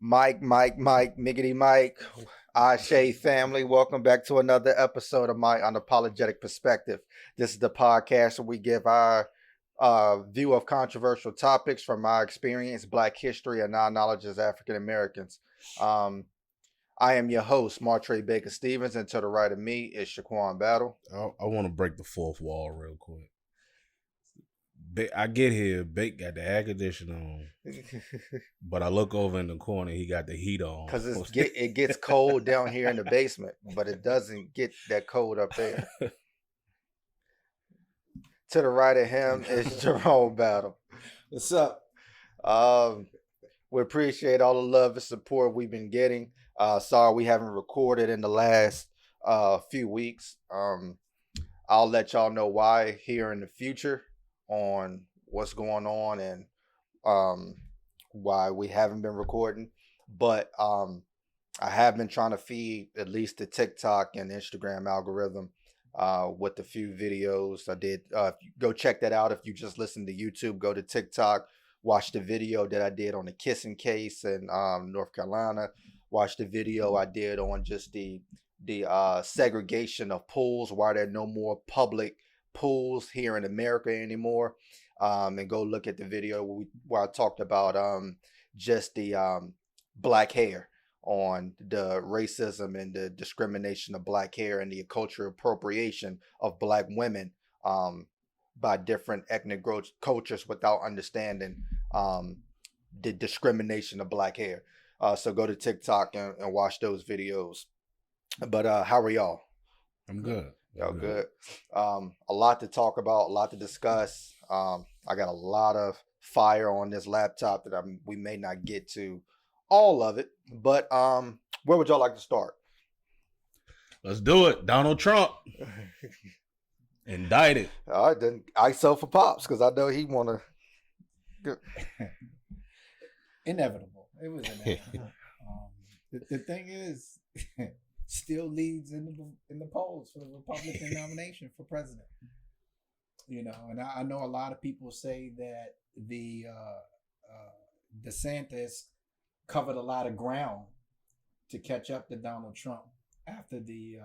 Mike, Miggity Mike, Shay family. Welcome back to another episode of my Unapologetic Perspective. This is the podcast where we give our view of controversial topics from our experience, Black history, and non-knowledge as African Americans. I am your host, Martre Baker Stevens, and to the right of me is Shaquan Battle. I want to break the fourth wall real quick. I get here, Bake got the air conditioner on, but I look over in the corner, he got the heat on. Because it gets cold down here in the basement, but it doesn't get that cold up there. To the right of him is Jerome Battle. What's up? We appreciate all the love and support we've been getting. Sorry we haven't recorded in the last few weeks. I'll let y'all know why here in the future on what's going on and why we haven't been recording. But I have been trying to feed at least the TikTok and Instagram algorithm with the few videos I did. Go check that out. If you just listen to YouTube, go to TikTok, watch the video that I did on the kissing case in North Carolina. Watch the video I did on just the segregation of pools, why there are no more public pools here in America anymore. And go look at the video where I talked about just the black hair, on the racism and the discrimination of black hair and the cultural appropriation of black women by different ethnic cultures without understanding the discrimination of black hair. So go to TikTok and watch those videos. But how are y'all? I'm good. Y'all good? A lot to talk about, a lot to discuss. I got a lot of fire on this laptop that we may not get to all of it. But where would y'all like to start? Let's do it. Donald Trump. Indicted. All right, then ISO for Pops, because I know he want to. Inevitable. It was inevitable. The thing is, still leads in the polls for the Republican nomination for president. You know, and I know a lot of people say that the DeSantis covered a lot of ground to catch up to Donald Trump after the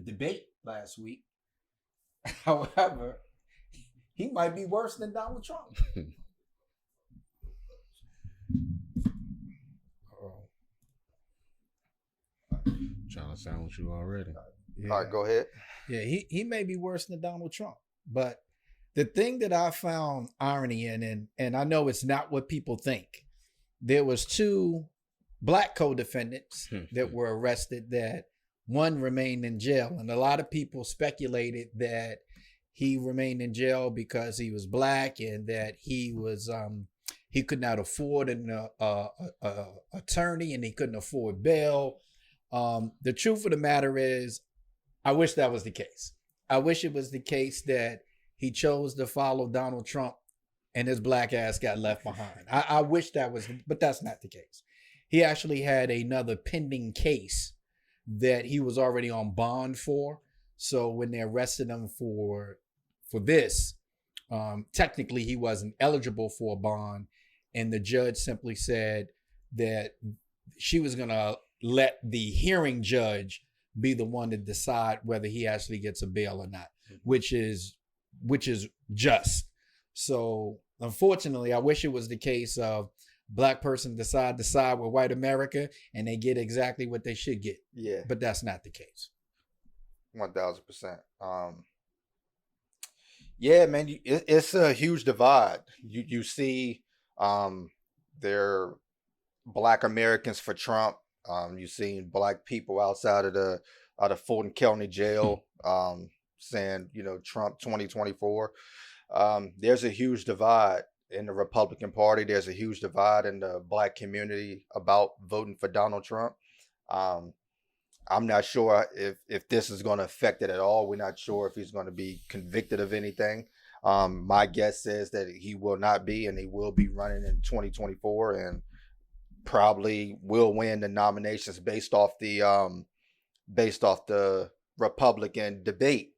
debate last week. However, he might be worse than Donald Trump. Trying to sound with you already. Yeah. All right, go ahead. Yeah, he may be worse than Donald Trump. But the thing that I found irony in, and I know it's not what people think, there was two black co-defendants that were arrested, that one remained in jail. And a lot of people speculated that he remained in jail because he was black and that he was he could not afford an attorney and he couldn't afford bail. The truth of the matter is, I wish that was the case. I wish it was the case that he chose to follow Donald Trump and his black ass got left behind. I wish that was, but that's not the case. He actually had another pending case that he was already on bond for. So when they arrested him for this, technically he wasn't eligible for a bond. And the judge simply said that she was going to let the hearing judge be the one to decide whether he actually gets a bail or not, which is just. So unfortunately, I wish it was the case of black person decide to side with white America and they get exactly what they should get. Yeah. But that's not the case. 1000%. Yeah, man, it's a huge divide. You see there black Americans for Trump. You've seen black people outside of Fulton County Jail saying, Trump 2024. There's a huge divide in the Republican Party. There's a huge divide in the black community about voting for Donald Trump. I'm not sure if this is going to affect it at all. We're not sure if he's going to be convicted of anything. My guess is that he will not be, and he will be running in 2024 and probably will win the nominations based off the Republican debate.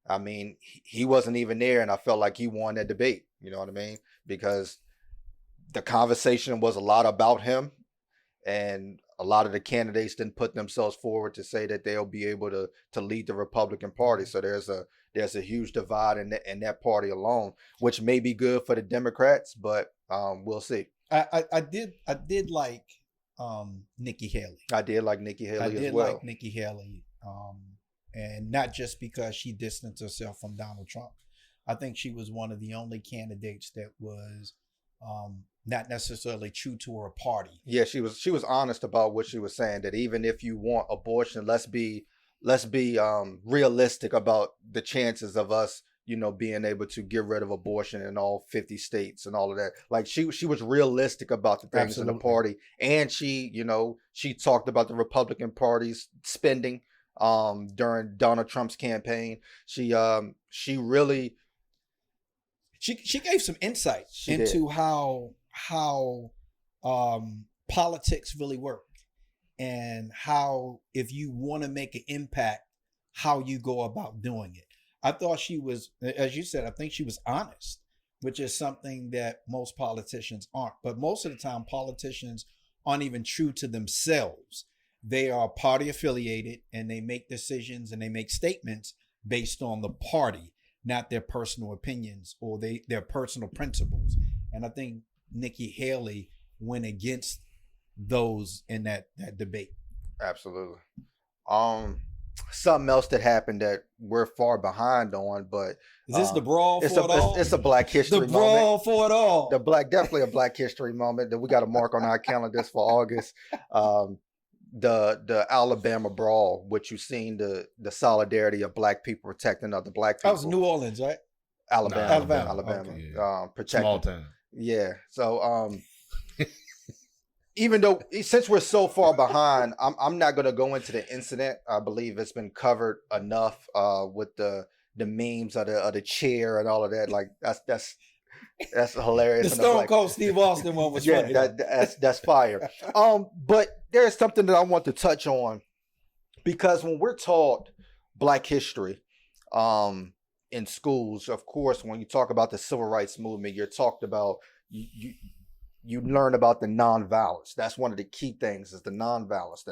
I mean, he wasn't even there, and I felt like he won that debate. You know what I mean? Because the conversation was a lot about him, and a lot of the candidates didn't put themselves forward to say that they'll be able to lead the Republican Party. So there's a huge divide in that party alone, which may be good for the Democrats, but we'll see. I did like Nikki Haley. I did like Nikki Haley as well. like Nikki Haley, and not just because she distanced herself from Donald Trump. I think she was one of the only candidates that was not necessarily true to her party. Yeah, she was honest about what she was saying, that even if you want abortion, let's be realistic about the chances of us, being able to get rid of abortion in all 50 states and all of that. Like she was realistic about the things in the party, and she talked about the Republican Party's spending during Donald Trump's campaign. She really she gave some insight into how politics really work, and how, if you want to make an impact, how you go about doing it. I thought she was, as you said, I think she was honest, which is something that most politicians aren't. But most of the time, politicians aren't even true to themselves. They are party affiliated, and they make decisions and they make statements based on the party, not their personal opinions or their personal principles. And I think Nikki Haley went against those in that debate. Absolutely. Something else that happened that we're far behind on, but is this the brawl for it all? It's a Black History moment. The brawl for it all. Definitely a Black History moment that we got to mark on our calendars for August. The Alabama brawl, which you've seen the solidarity of Black people protecting other Black people. That was New Orleans, right? Alabama. Okay. Protecting. Small town. Yeah. So even though, since we're so far behind, I'm not going to go into the incident. I believe it's been covered enough with the memes of the chair and all of that. Like that's hilarious. The Stone Cold Steve Austin one was funny. That's fire. But there's something that I want to touch on, because when we're taught Black history in schools, of course, when you talk about the civil rights movement, you're talked about you learn about the nonviolence. That's one of the key things, is the nonviolence.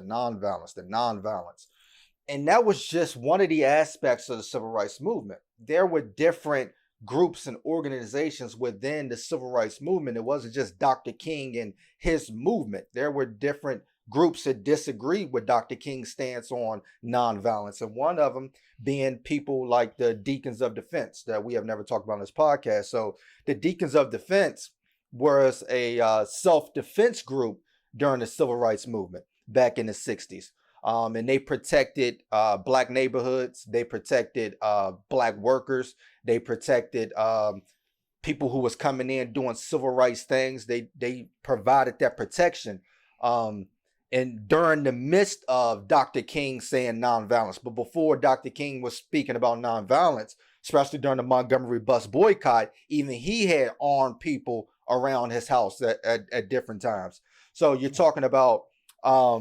And that was just one of the aspects of the civil rights movement. There were different groups and organizations within the civil rights movement. It wasn't just Dr. King and his movement. There were different groups that disagreed with Dr. King's stance on nonviolence. And one of them being people like the Deacons of Defense, that we have never talked about on this podcast. So the Deacons of Defense was a self-defense group during the civil rights movement back in the 60s. And they protected Black neighborhoods. They protected Black workers. They protected people who was coming in doing civil rights things. They provided that protection. And during the midst of Dr. King saying nonviolence, but before Dr. King was speaking about nonviolence, especially during the Montgomery bus boycott, even he had armed people around his house at different times. So you're talking about a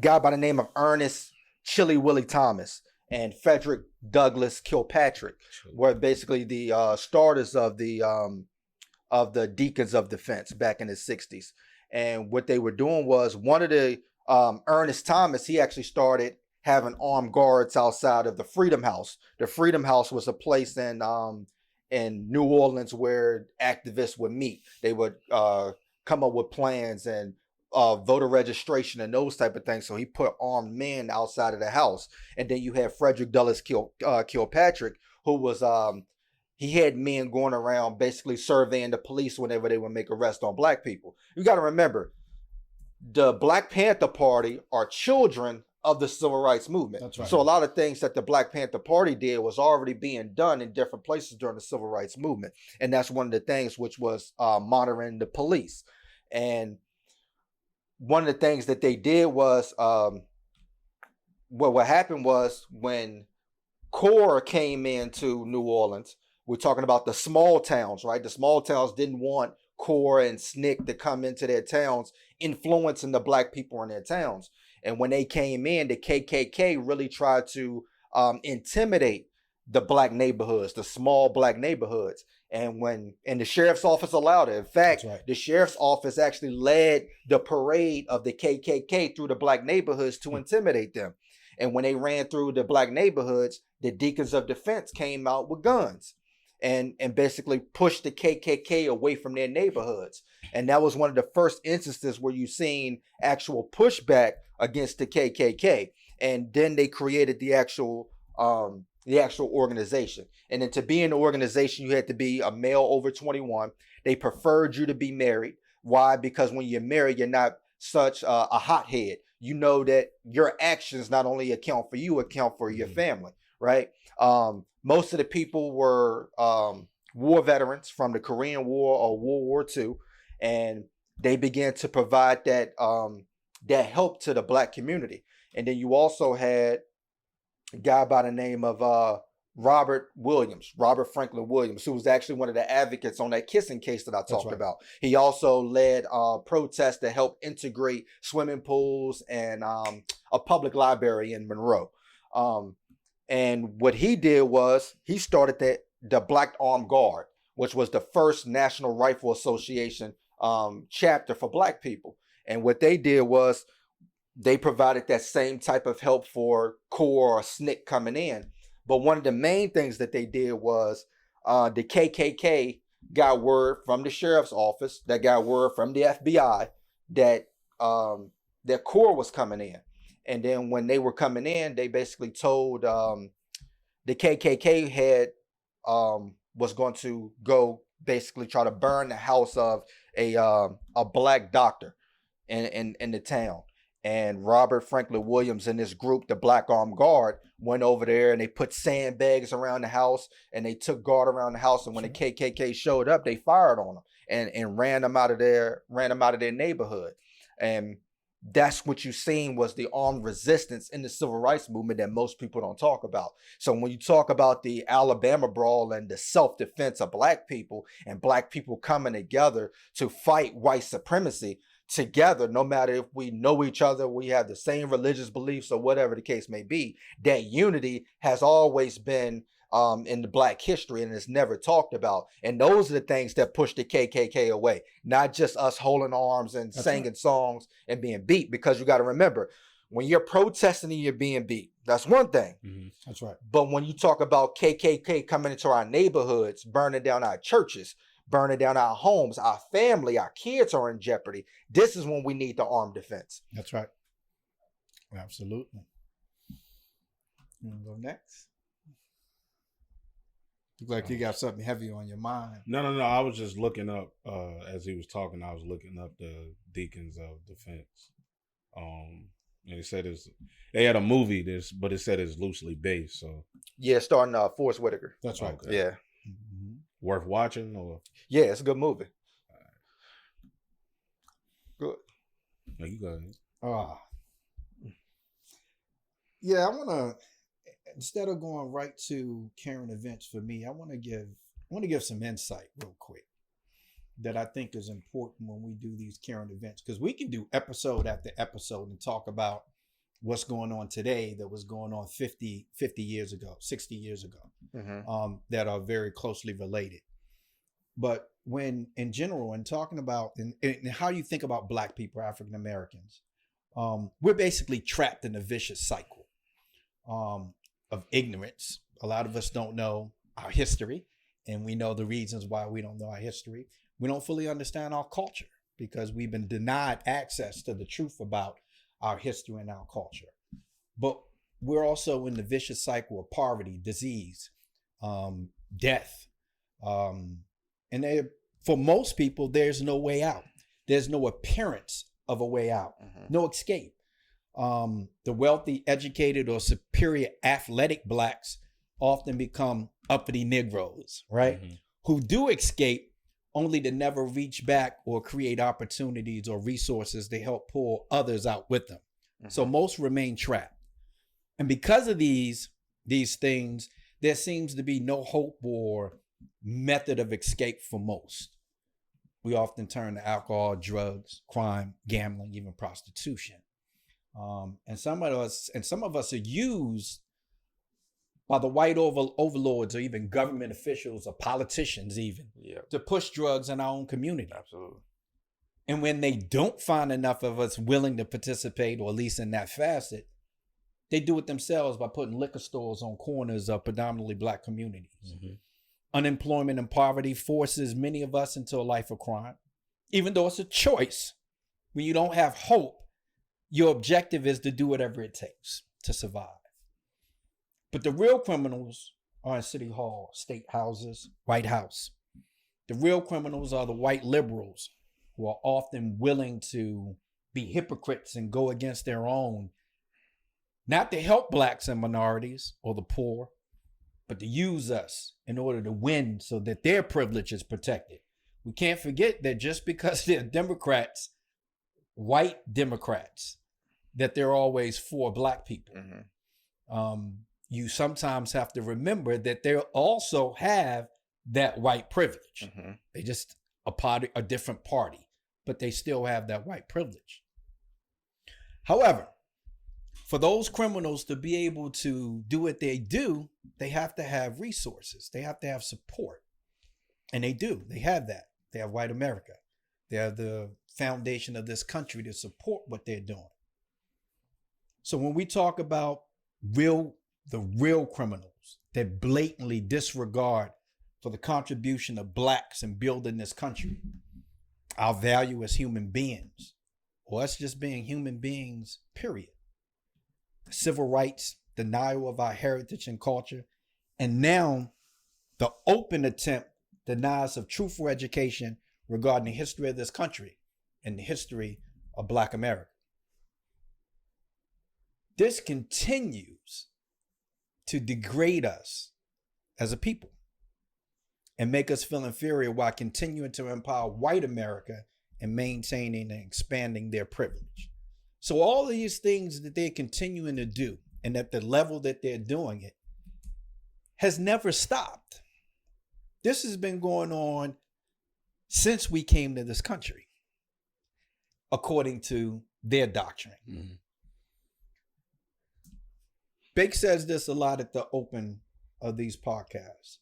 guy by the name of Ernest Chilly Willie Thomas and Fredrick Douglass Kilpatrick were basically the starters of the Deacons of Defense back in the 60s. And what they were doing was, one of the Ernest Thomas, he actually started having armed guards outside of the Freedom House. The Freedom House was a place in New Orleans where activists would meet. They would come up with plans and voter registration and those type of things. So he put armed men outside of the house. And then you have Fredrick Douglass Kilpatrick, who was he had men going around basically surveying the police whenever they would make arrests on Black people. You got to remember, the Black Panther Party are children of the civil rights movement. That's right. So a lot of things that the Black Panther Party did was already being done in different places during the civil rights movement. And that's one of the things, which was monitoring the police. And one of the things that they did was, what happened was, when CORE came into New Orleans, we're talking about the small towns, right? The small towns didn't want CORE and SNCC to come into their towns, influencing the Black people in their towns. And when they came in, the KKK really tried to intimidate the Black neighborhoods, the small Black neighborhoods. And the sheriff's office allowed it. In fact, the sheriff's office actually led the parade of the KKK through the black neighborhoods to intimidate them. And when they ran through the black neighborhoods, the Deacons of Defense came out with guns and basically pushed the KKK away from their neighborhoods. And that was one of the first instances where you seen actual pushback against the KKK. And then they created the actual organization. And then to be in the organization, you had to be a male over 21. They preferred you to be married. Why? Because when you're married, you're not such a hothead. You know that your actions not only account for you, account for your family, right? Most of the people were war veterans from the Korean War or World War II, and they began to provide that help to the black community. And then you also had a guy by the name of Robert Franklin Williams, who was actually one of the advocates on that kissing case that I talked about. He also led protests to help integrate swimming pools and a public library in Monroe. And what he did was he started the Black Armed Guard, which was the first National Rifle Association chapter for black people. And what they did was they provided that same type of help for Corps or SNCC coming in. But one of the main things that they did was the KKK got word from the sheriff's office, that got word from the FBI that their Corps was coming in. And then when they were coming in, they basically told the KKK head was going to go basically try to burn the house of a black doctor in the town. And Robert Franklin Williams and this group, the Black Armed Guard, went over there and they put sandbags around the house and they took guard around the house. And when the KKK showed up, they fired on them and ran them out of their neighborhood. And that's what you seen was the armed resistance in the civil rights movement that most people don't talk about. So when you talk about the Alabama brawl and the self-defense of black people and black people coming together to fight white supremacy together, no matter if we know each other, we have the same religious beliefs or whatever the case may be, that unity has always been in the black history and it's never talked about. And those are the things that push the KKK away, not just us holding arms and singing songs and being beat. Because you got to remember, when you're protesting and you're being beat, that's one thing. Mm-hmm. That's right. But when you talk about KKK coming into our neighborhoods, burning down our churches, burning down our homes, our family, our kids are in jeopardy. This is when we need the armed defense. That's right. Absolutely. You want to go next? Look like you got something heavy on your mind. No. I was just looking up as he was talking. I was looking up the Deacons of Defense. And he said they had a movie but it said it's loosely based. So yeah, starring Forrest Whitaker. That's right. Okay. Yeah. Mm-hmm. Worth watching or? Yeah, it's a good movie. Good. No, you go ahead. Yeah, I want to, instead of going right to current events for me, I want to give some insight real quick that I think is important when we do these current events, because we can do episode after episode and talk about what's going on today that was going on 50 years ago, 60 years ago, mm-hmm. That are very closely related. But when, in general, and talking about and how you think about black people, African Americans, we're basically trapped in a vicious cycle of ignorance. A lot of us don't know our history, and we know the reasons why we don't know our history. We don't fully understand our culture because we've been denied access to the truth about our history and our culture. But we're also in the vicious cycle of poverty, disease, death. And for most people, there's no way out. There's no appearance of a way out, mm-hmm. no escape. The wealthy, educated, or superior athletic blacks often become uppity Negroes, right? Mm-hmm. Who do escape only to never reach back or create opportunities or resources to help pull others out with them. Mm-hmm. So most remain trapped. And because of these things, there seems to be no hope or method of escape for most. We often turn to alcohol, drugs, crime, gambling, even prostitution. And some of us are used by the white overlords or even government officials or politicians even to push drugs in our own community. Absolutely. And when they don't find enough of us willing to participate, or at least in that facet, they do it themselves by putting liquor stores on corners of predominantly Black communities. Mm-hmm. Unemployment and poverty forces many of us into a life of crime, even though it's a choice. When you don't have hope, your objective is to do whatever it takes to survive. But the real criminals are in City Hall, state houses, White House. The real criminals are the white liberals who are often willing to be hypocrites and go against their own, not to help Blacks and minorities or the poor, but to use us in order to win so that their privilege is protected. We can't forget that just because they're Democrats, white Democrats, that they're always for Black people. Mm-hmm. You sometimes have to remember that they also have that white privilege. Mm-hmm. They just a different party, but they still have that white privilege. However, for those criminals to be able to do what they do, they have to have resources. They have to have support. And they do. They have that. They have white America. They have the foundation of this country to support what they're doing. So when we talk about the real criminals that blatantly disregard for the contribution of Blacks in building this country, our value as human beings, or us just being human beings, period. Civil rights, denial of our heritage and culture, and now the open attempt denies of truthful education regarding the history of this country and the history of Black America. This continues to degrade us as a people and make us feel inferior while continuing to empower white America and maintaining and expanding their privilege. So all these things that they're continuing to do, and at the level that they're doing it, has never stopped. This has been going on since we came to this country, according to their doctrine. Mm-hmm. Bake says this a lot at the open of these podcasts.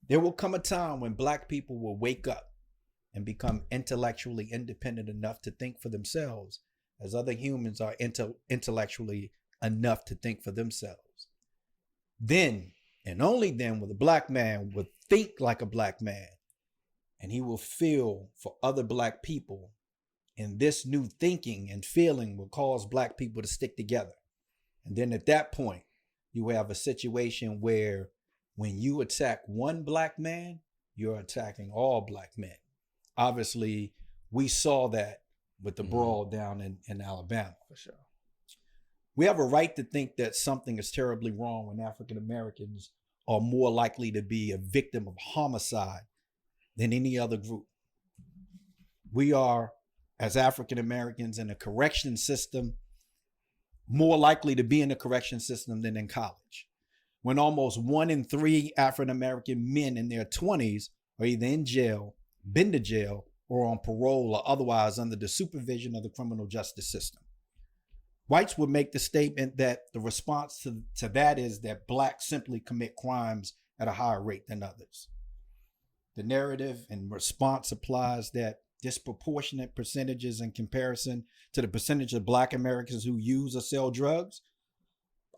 There will come a time when Black people will wake up and become intellectually independent enough to think for themselves, as other humans are intellectually enough to think for themselves. Then, and only then, will the Black man would think like a Black man, and he will feel for other Black people. And this new thinking and feeling will cause Black people to stick together. And then at that point, you have a situation where when you attack one Black man, you're attacking all Black men. Obviously, we saw that with the brawl down in Alabama. For sure. We have a right to think that something is terribly wrong when African Americans are more likely to be a victim of homicide than any other group. We are, as African Americans in a correction system, more likely to be in the correction system than in college. When almost 1 in 3 African American men in their 20s are either in jail, been to jail, or on parole or otherwise under the supervision of the criminal justice system. Whites would make the statement that the response to that is that Blacks simply commit crimes at a higher rate than others. The narrative and response applies that disproportionate percentages in comparison to the percentage of Black Americans who use or sell drugs.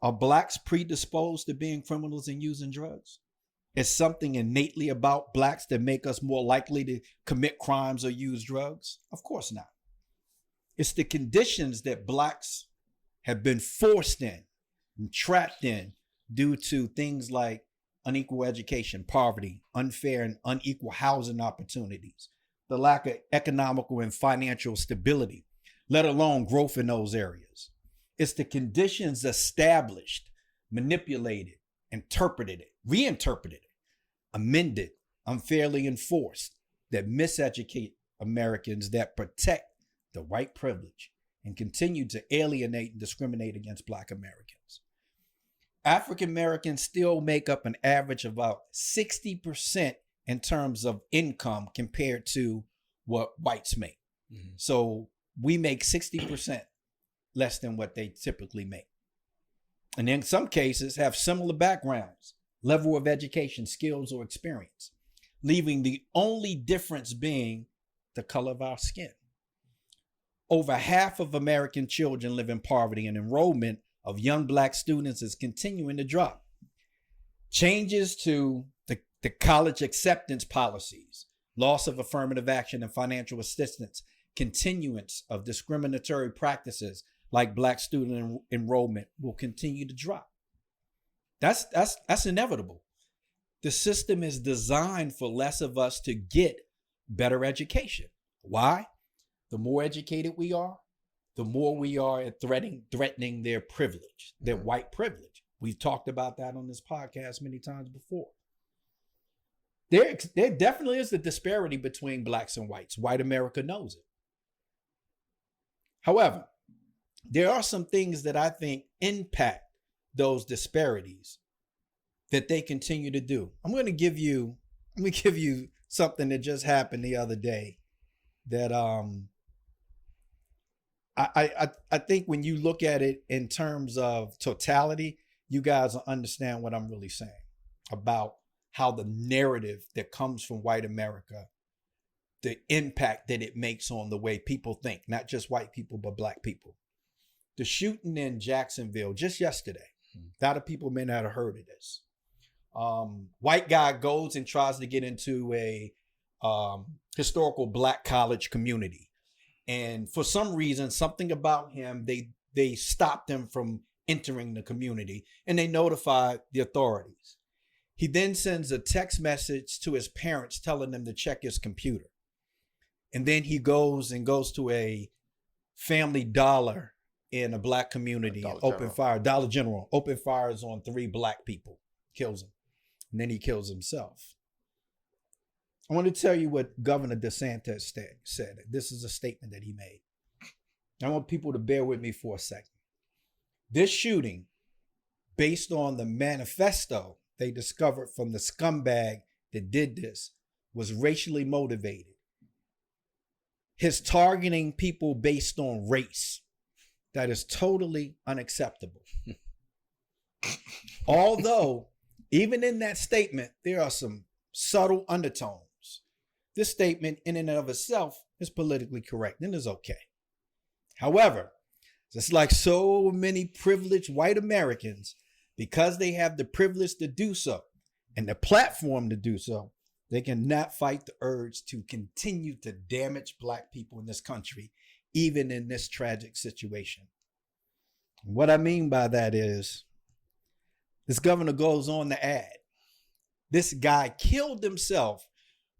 Are Blacks predisposed to being criminals and using drugs? Is something innately about Blacks that make us more likely to commit crimes or use drugs? Of course not. It's the conditions that Blacks have been forced in and trapped in due to things like unequal education, poverty, unfair and unequal housing opportunities, the lack of economical and financial stability, let alone growth in those areas. It's the conditions established, manipulated, interpreted, reinterpreted, amended, unfairly enforced, that miseducate Americans, that protect the white privilege and continue to alienate and discriminate against Black Americans. African Americans still make up an average of about 60% in terms of income compared to what whites make. Mm-hmm. So we make 60% less than what they typically make. and in some cases have similar backgrounds, level of education, skills, or experience, leaving the only difference being the color of our skin. Over half of American children live in poverty, and enrollment of young Black students is continuing to drop. Changes to the college acceptance policies, loss of affirmative action and financial assistance, continuance of discriminatory practices like Black student enrollment will continue to drop. That's inevitable. The system is designed for less of us to get better education. Why? The more educated we are, the more we are at threatening their privilege, their white privilege. We've talked about that on this podcast many times before. There definitely is a disparity between Blacks and whites. White America knows it. However, there are some things that I think impact those disparities that they continue to do. I'm going to give you something that just happened the other day that I think when you look at it in terms of totality, you guys will understand what I'm really saying about how the narrative that comes from white America, the impact that it makes on the way people think, not just white people, but Black people. The shooting in Jacksonville just yesterday, a lot of people may not have heard of this. White guy goes and tries to get into a historical Black college community. And for some reason, something about him, they stopped him from entering the community, and they notified the authorities. He then sends a text message to his parents telling them to check his computer. And then he goes to a Family Dollar in a Black community, Dollar General, open fires on 3 Black people, kills them. And then he kills himself. I want to tell you what Governor DeSantis said. This is a statement that he made. I want people to bear with me for a second. This shooting, based on the manifesto they discovered from the scumbag that did this, was racially motivated. His targeting people based on race. That is totally unacceptable. Although, even in that statement, there are some subtle undertones. This statement in and of itself is politically correct and is okay. However, just like so many privileged white Americans, because they have the privilege to do so and the platform to do so, they cannot fight the urge to continue to damage Black people in this country, even in this tragic situation. What I mean by that is, this governor goes on to add, this guy killed himself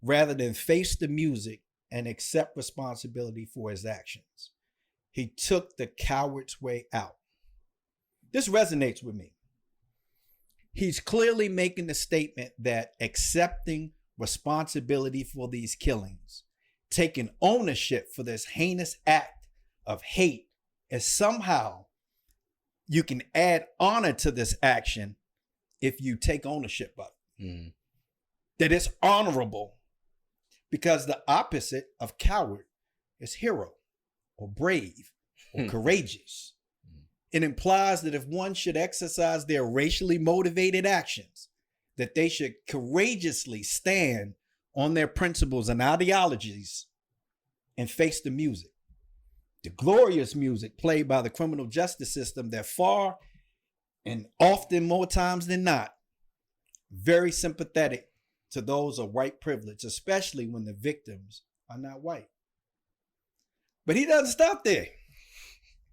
rather than face the music and accept responsibility for his actions. He took the coward's way out. This resonates with me. He's clearly making the statement that accepting responsibility for these killings, taking ownership for this heinous act of hate, is somehow you can add honor to this action if you take ownership of it. Mm. That it's honorable, because the opposite of coward is hero or brave or courageous. It implies that if one should exercise their racially motivated actions, that they should courageously stand on their principles and ideologies and face the music. The glorious music played by the criminal justice system that far and often more times than not, very sympathetic to those of white privilege, especially when the victims are not white. But he doesn't stop there.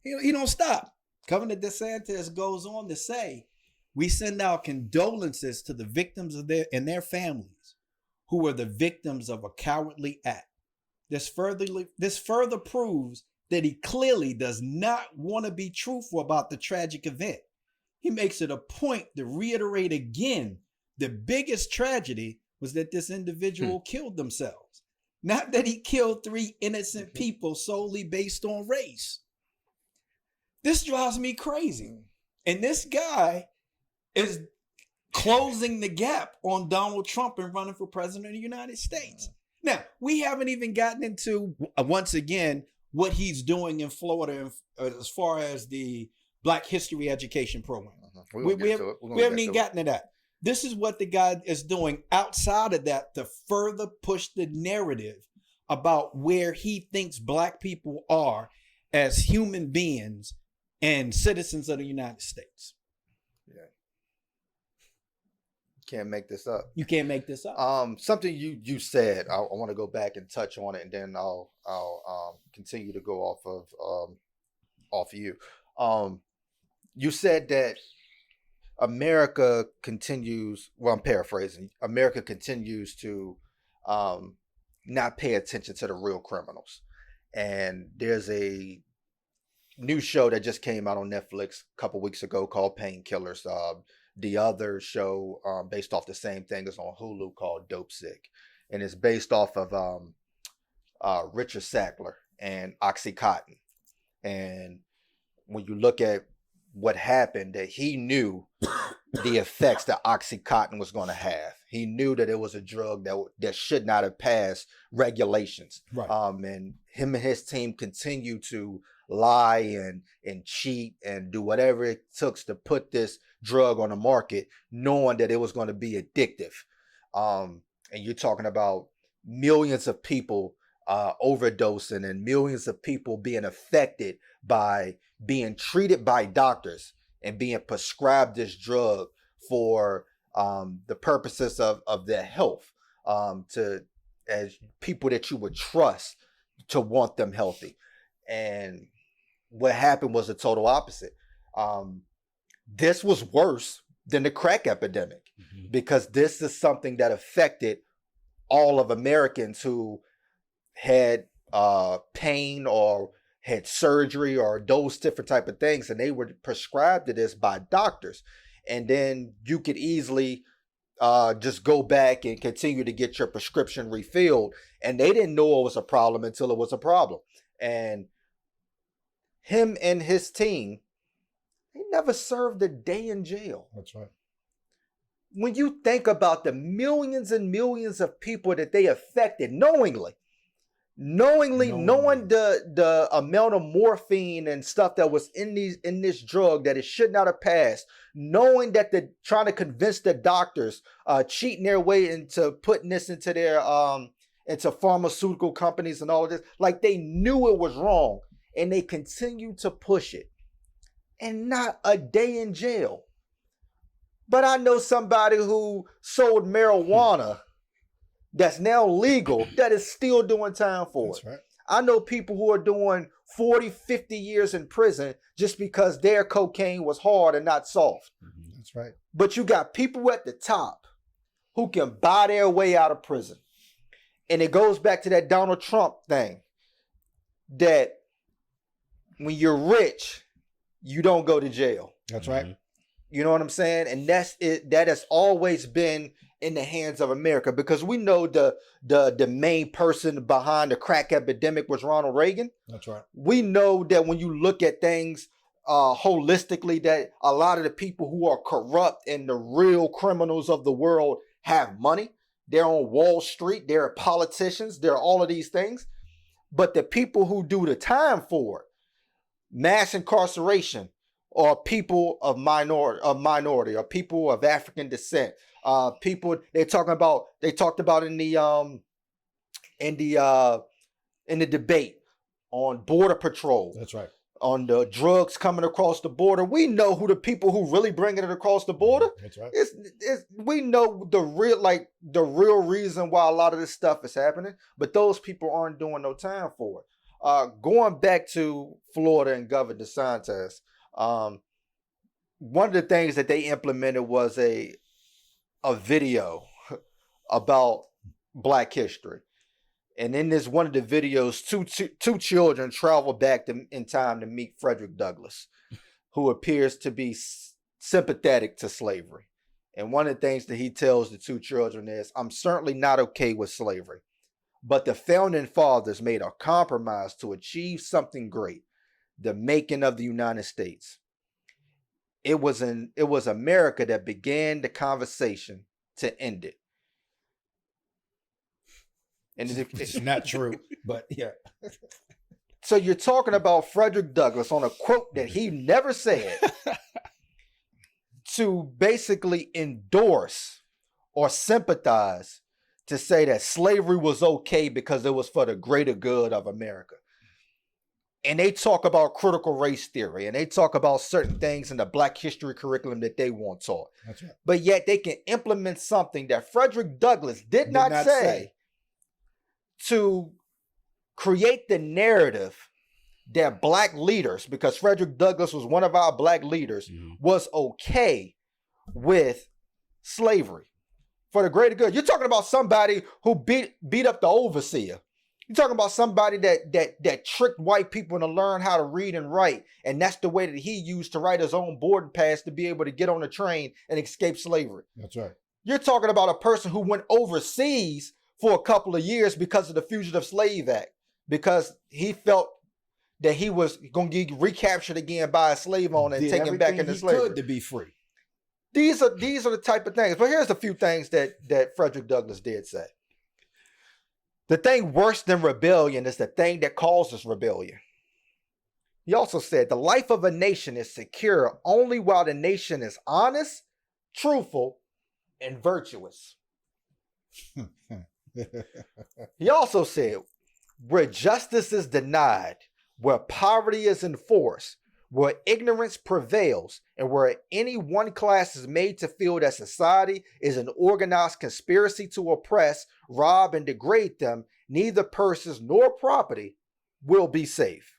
He don't stop. Governor DeSantis goes on to say, we send our condolences to the victims of their families who were the victims of a cowardly act. This further proves that he clearly does not want to be truthful about the tragic event. He makes it a point to reiterate again, the biggest tragedy was that this individual killed themselves, not that he killed 3 innocent people solely based on race. This drives me crazy. And this guy is closing the gap on Donald Trump and running for president of the United States. Now, we haven't even gotten into, once again, what he's doing in Florida as far as the Black History Education Program. We haven't even gotten to that. This is what the guy is doing outside of that to further push the narrative about where he thinks Black people are as human beings and citizens of the United States. Yeah. Can't make this up. You can't make this up. Something you said, I want to go back and touch on it, and then I'll continue to go off you. You said that America continues. Well, I'm paraphrasing. America continues to not pay attention to the real criminals, and there's a new show that just came out on Netflix a couple weeks ago called Painkillers. The other show based off the same thing is on Hulu called Dope Sick, and it's based off of Richard Sackler and Oxycontin. And when you look at what happened, that he knew the effects that Oxycontin was going to have. He knew that it was a drug that should not have passed regulations. Right. And him and his team continue to lie and cheat and do whatever it took to put this drug on the market, knowing that it was going to be addictive. And you're talking about millions of people overdosing and millions of people being affected by being treated by doctors and being prescribed this drug for the purposes of their health, as people that you would trust to want them healthy. And what happened was the total opposite. This was worse than the crack epidemic, because this is something that affected all of Americans who had pain or had surgery or those different type of things, and they were prescribed to this by doctors. And then you could easily just go back and continue to get your prescription refilled, and they didn't know it was a problem until it was a problem. And him and his team, they never served a day in jail. That's right. When you think about the millions and millions of people that they affected knowingly knowing the amount of morphine and stuff that was in this drug that it should not have passed, knowing that they're trying to convince the doctors, cheating their way into putting this into their into pharmaceutical companies and all of this, like they knew it was wrong and they continued to push it, and not a day in jail. But I know somebody who sold marijuana that's now legal that is still doing time for it. Right. I know people who are doing 40, 50 years in prison just because their cocaine was hard and not soft. That's right. But you got people at the top who can buy their way out of prison. And it goes back to that Donald Trump thing, that when you're rich, you don't go to jail. That's right. You know what I'm saying? And that's it. That has always been in the hands of America, because we know the main person behind the crack epidemic was Ronald Reagan. That's right. We know that when you look at things holistically, that a lot of the people who are corrupt and the real criminals of the world have money. They're on Wall Street. They're politicians. They're all of these things. But the people who do the time for it, mass incarceration, or people of minority, or people of African descent, people they talked about in the debate on border patrol. That's right. On the drugs coming across the border. We know who the people who really bringing it across the border. That's right. We know the real reason why a lot of this stuff is happening, but those people aren't doing no time for it. Going back to Florida and Governor DeSantis, one of the things that they implemented was a video about Black history. And in this one of the videos, two children travel back in time to meet Fredrick Douglass, who appears to be sympathetic to slavery. And one of the things that he tells the two children is, "I'm certainly not okay with slavery, but the founding fathers made a compromise to achieve something great, the making of the United States. It was America that began the conversation to end it." And It's not true, but yeah. So you're talking about Fredrick Douglass on a quote that he never said to basically endorse or sympathize to say that slavery was okay because it was for the greater good of America. And they talk about critical race theory and they talk about certain things in the Black history curriculum that they want taught. That's right. But yet they can implement something that Fredrick Douglass did not say to create the narrative that Black leaders, because Fredrick Douglass was one of our Black leaders, was okay with slavery for the greater good. You're talking about somebody who beat up the overseer. You're talking about somebody that tricked white people to learn how to read and write, and that's the way that he used to write his own boarding pass to be able to get on a train and escape slavery. That's right. You're talking about a person who went overseas for a couple of years because of the Fugitive Slave Act, because he felt that he was going to get recaptured again by a slave owner and taken back into slavery to be free. These are the type of things. But here's a few things that Fredrick Douglass did say. The thing worse than rebellion is the thing that causes rebellion. He also said the life of a nation is secure only while the nation is honest, truthful, and virtuous. He also said where justice is denied, where poverty is enforced, where ignorance prevails, and where any one class is made to feel that society is an organized conspiracy to oppress, rob, and degrade them, neither persons nor property will be safe.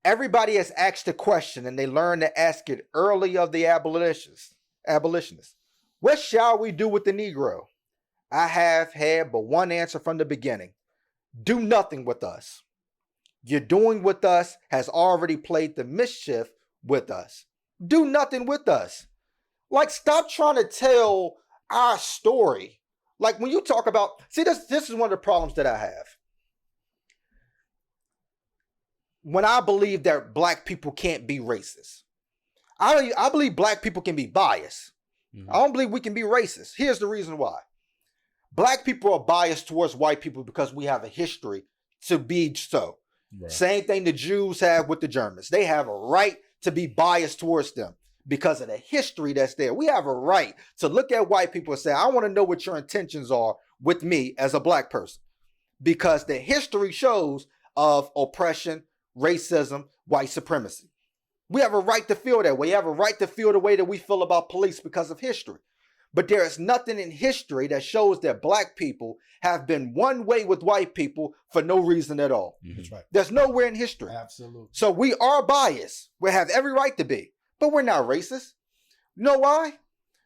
Everybody has asked a question, and they learn to ask it early of the abolitionists. What shall we do with the Negro? I have had but one answer from the beginning. Do nothing with us. Your doing with us has already played the mischief with us. Do nothing with us. Like, stop trying to tell our story. Like, when you talk about, see, this is one of the problems that I have. When I believe that Black people can't be racist. I believe Black people can be biased. I don't believe we can be racist. Here's the reason why. Black people are biased towards white people because we have a history to be so. Right. Same thing the Jews have with the Germans. They have a right to be biased towards them because of the history that's there. We have a right to look at white people and say, I want to know what your intentions are with me as a Black person, because the history shows of oppression, racism, white supremacy. We have a right to feel that way. We have a right to feel the way that we feel about police because of history. But there is nothing in history that shows that Black people have been one way with white people for no reason at all. That's right. There's nowhere in history. Absolutely. So we are biased. We have every right to be, but we're not racist. You know why?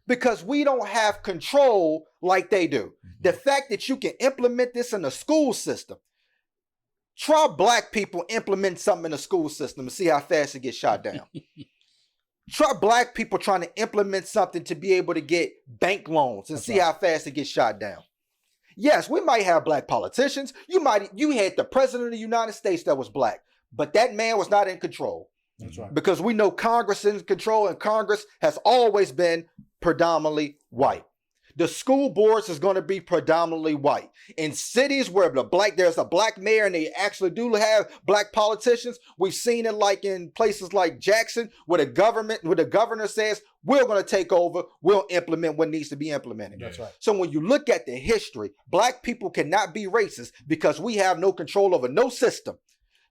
Because we don't have control like they do. The fact that you can implement this in the school system. Try Black people implement something in the school system and see how fast it gets shot down. Try Black people trying to implement something to be able to get bank loans and see how fast it gets shot down. Yes, we might have Black politicians. You had the president of the United States that was Black, but that man was not in control. That's right. Because we know Congress is in control, and Congress has always been predominantly white. The school boards is going to be predominantly white. In cities where there's a Black mayor and they actually do have Black politicians, we've seen it like in places like Jackson, where the governor says, we're going to take over, we'll implement what needs to be implemented. That's right. So when you look at the history, Black people cannot be racist because we have no control over no system.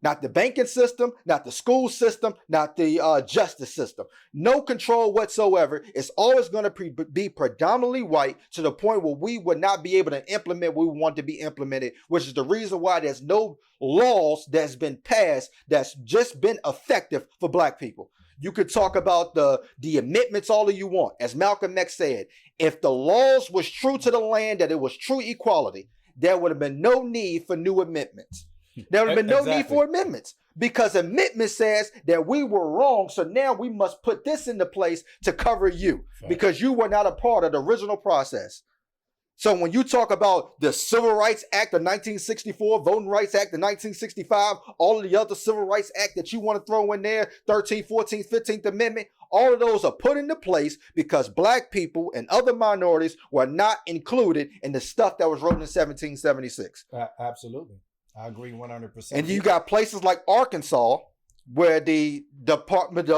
Not the banking system, not the school system, not the justice system. No control whatsoever. It's always going to be predominantly white to the point where we would not be able to implement what we want to be implemented, which is the reason why there's no laws that's been passed that's just been effective for Black people. You could talk about the amendments all you want. As Malcolm X said, if the laws was true to the land, that it was true equality, there would have been no need for new amendments. There would have been no need for amendments, because amendment says that we were wrong. So now we must put this into place to cover you because you were not a part of the original process. So when you talk about the Civil Rights Act of 1964, Voting Rights Act of 1965, all of the other Civil Rights Act that you want to throw in there, 13th, 14th, 15th Amendment, all of those are put into place because Black people and other minorities were not included in the stuff that was wrote in 1776. Absolutely. I agree 100%. And you got places like Arkansas where the Department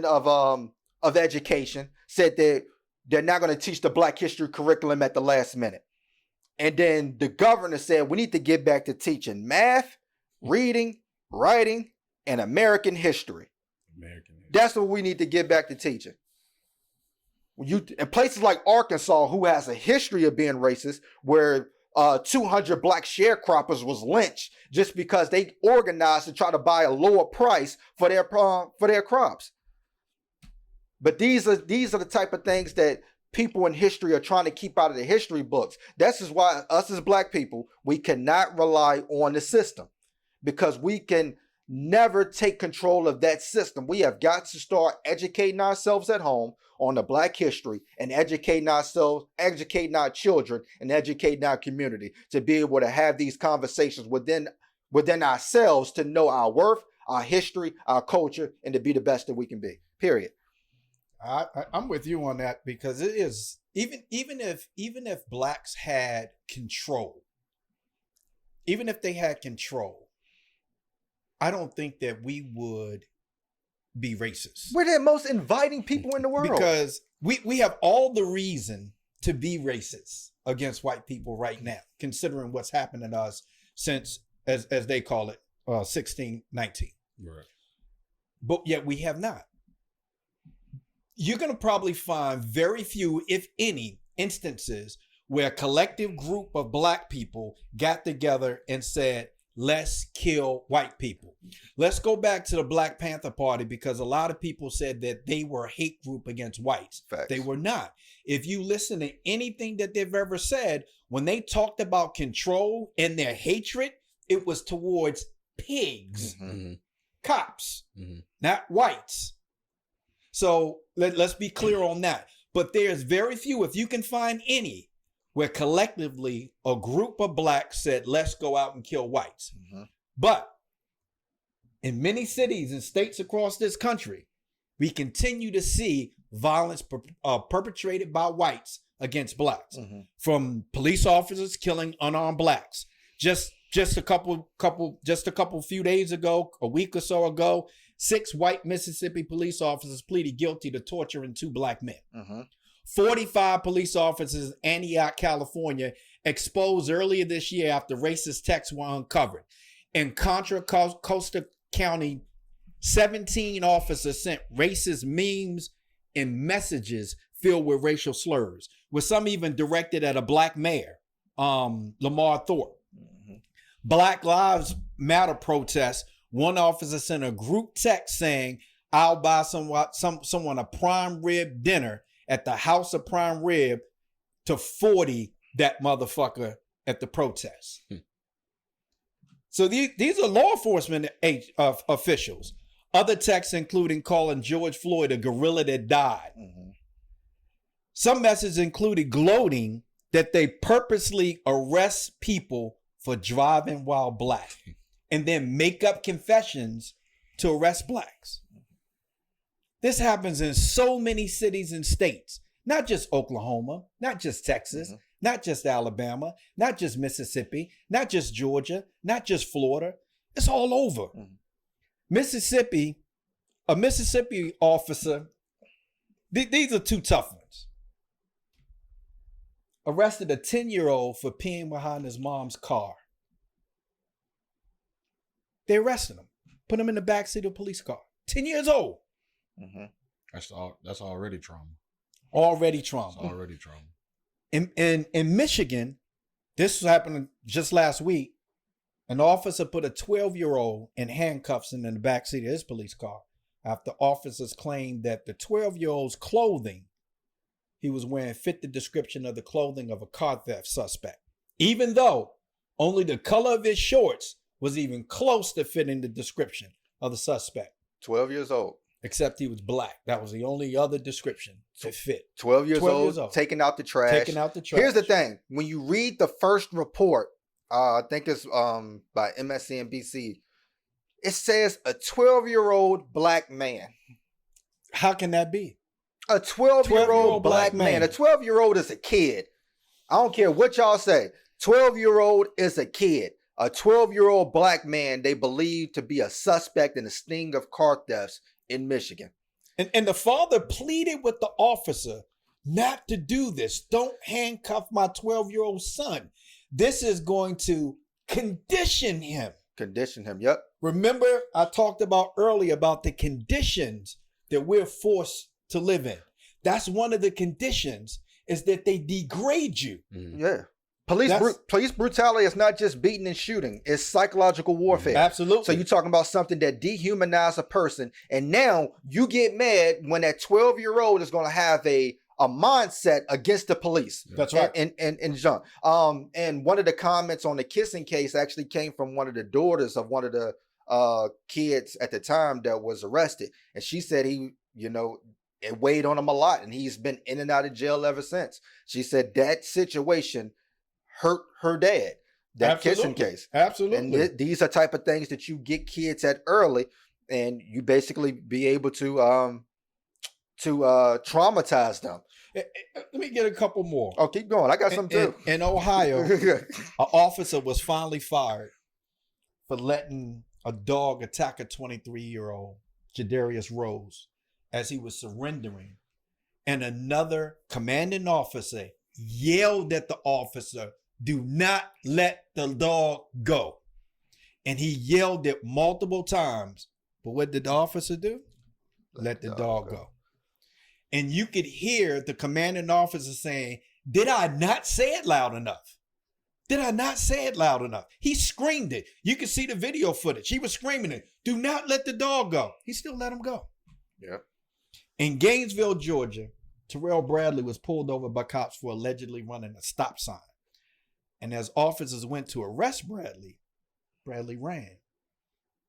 of Education said that they're not going to teach the Black history curriculum at the last minute. And then the governor said we need to get back to teaching math, reading, writing, and American history. That's what we need to get back to teaching. In places like Arkansas, who has a history of being racist, where 200 Black sharecroppers was lynched just because they organized to try to buy a lower price for their crops. But these are the type of things that people in history are trying to keep out of the history books. This is why us as Black people, we cannot rely on the system, because we can never take control of that system. We have got to start educating ourselves at home on the Black history and educating ourselves, educating our children, and educating our community to be able to have these conversations within ourselves, to know our worth, our history, our culture, and to be the best that we can be. Period. I'm with you on that, because it is even if Blacks had control, even if they had control, I don't think that we would be racist. We're the most inviting people in the world, because we have all the reason to be racist against white people right now, considering what's happened to us since, as they call it, 1619. Right. But yet we have not. You're going to probably find very few, if any, instances where a collective group of Black people got together and said, let's kill white people. Let's go back to the Black Panther Party, because a lot of people said that they were a hate group against whites. Facts. They were not. If you listen to anything that they've ever said, when they talked about control and their hatred, it was towards pigs, cops, not whites. So let's be clear on that. But there's very few, if you can find any, where collectively a group of Blacks said, let's go out and kill whites. But in many cities and states across this country, we continue to see violence perpetrated by whites against Blacks, from police officers killing unarmed Blacks. Just a couple few days ago, a week or so ago, 6 white Mississippi police officers pleaded guilty to torturing 2 Black men. 45 police officers in Antioch, California, exposed earlier this year after racist texts were uncovered. In Contra Costa County, 17 officers sent racist memes and messages filled with racial slurs, with some even directed at a Black mayor, Lamar Thorpe. Black Lives Matter protests, one officer sent a group text saying, I'll buy someone a prime rib dinner at the House of Prime Rib to 40 that motherfucker at the protest. So these are law enforcement officials. Other texts including calling George Floyd a gorilla that died. Some messages included gloating that they purposely arrest people for driving while Black and then make up confessions to arrest Blacks. This happens in so many cities and states, not just Oklahoma, not just Texas, not just Alabama, not just Mississippi, not just Georgia, not just Florida. It's all over. Mississippi, a Mississippi officer, these are 2 tough ones, arrested a 10-year-old for peeing behind his mom's car. They arrested him, put him in the backseat of a police car. 10 years old. That's already trauma. Already trauma. It's already trauma. In Michigan, this happened just last week. An officer put a 12-year-old in handcuffs in the backseat of his police car after officers claimed that the 12-year-old's clothing he was wearing fit the description of the clothing of a car theft suspect, even though only the color of his shorts was even close to fitting the description of the suspect. 12 years old. Except he was Black. That was the only other description to fit. 12 years old, taking out the trash. Taking out the trash. Here's the thing. When you read the first report, I think it's by MSNBC, it says a 12-year-old Black man. How can that be? A 12-year-old Black man. A 12-year-old is a kid. I don't care what y'all say. 12-year-old is a kid. A 12-year-old black man they believe to be a suspect in a sting of car thefts in Michigan. And the father pleaded with the officer not to do this. Don't handcuff my 12-year-old son. This is going to condition him. Condition him, yep. Remember, I talked about earlier about the conditions that we're forced to live in. That's one of the conditions, is that they degrade you. Yeah. Police brutality is not just beating and shooting. It's psychological warfare. Absolutely. So you're talking about something that dehumanizes a person. And now you get mad when that 12-year-old is going to have a mindset against the police. That's right. And John. And one of the comments on the kissing case actually came from one of the daughters of one of the kids at the time that was arrested. And she said it weighed on him a lot. And he's been in and out of jail ever since. She said that situation hurt her dad, that kissing case. Absolutely. And these are type of things that you get kids at early, and you basically be able to traumatize them. Let me get a couple more. Oh, keep going. I got some too. In Ohio, an officer was finally fired for letting a dog attack a 23-year-old, Jadarius Rose, as he was surrendering. And another commanding officer yelled at the officer, "Do not let the dog go." And he yelled it multiple times. But what did the officer do? Let the dog go. And you could hear the commanding officer saying, "Did I not say it loud enough? Did I not say it loud enough?" He screamed it. You can see the video footage. He was screaming it. "Do not let the dog go." He still let him go. Yeah. In Gainesville, Georgia, Terrell Bradley was pulled over by cops for allegedly running a stop sign. And as officers went to arrest Bradley ran.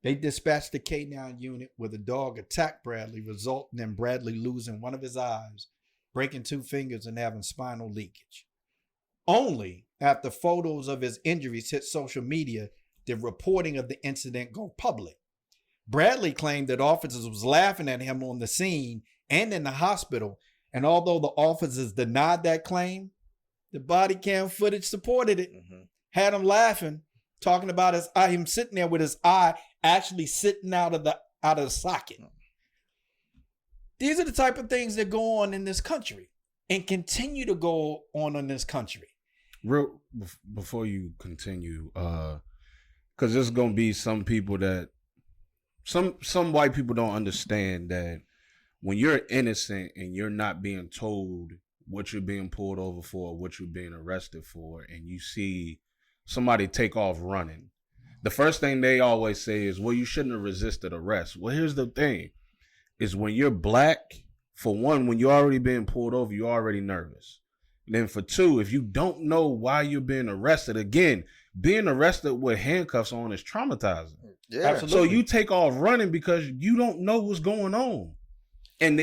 They dispatched the K9 unit where the dog attacked Bradley, resulting in Bradley losing one of his eyes, breaking 2 fingers, and having spinal leakage. Only after photos of his injuries hit social media did reporting of the incident go public. Bradley claimed that officers was laughing at him on the scene and in the hospital, and although the officers denied that claim, the body cam footage supported it. Had him laughing, talking about his eye, him sitting there with his eye actually sitting out of the socket. These are the type of things that go on in this country and continue to go on in this country. Real before you continue, because there's gonna be some people that some white people don't understand that when you're innocent and you're not being told what you're being pulled over for, what you're being arrested for, and you see somebody take off running, the first thing they always say is, "Well, you shouldn't have resisted arrest." Well, here's the thing, is when you're black, for one, when you're already being pulled over, you're already nervous. And then for two, if you don't know why you're being arrested, again, being arrested with handcuffs on is traumatizing. Yeah. Absolutely. So you take off running because you don't know what's going on. And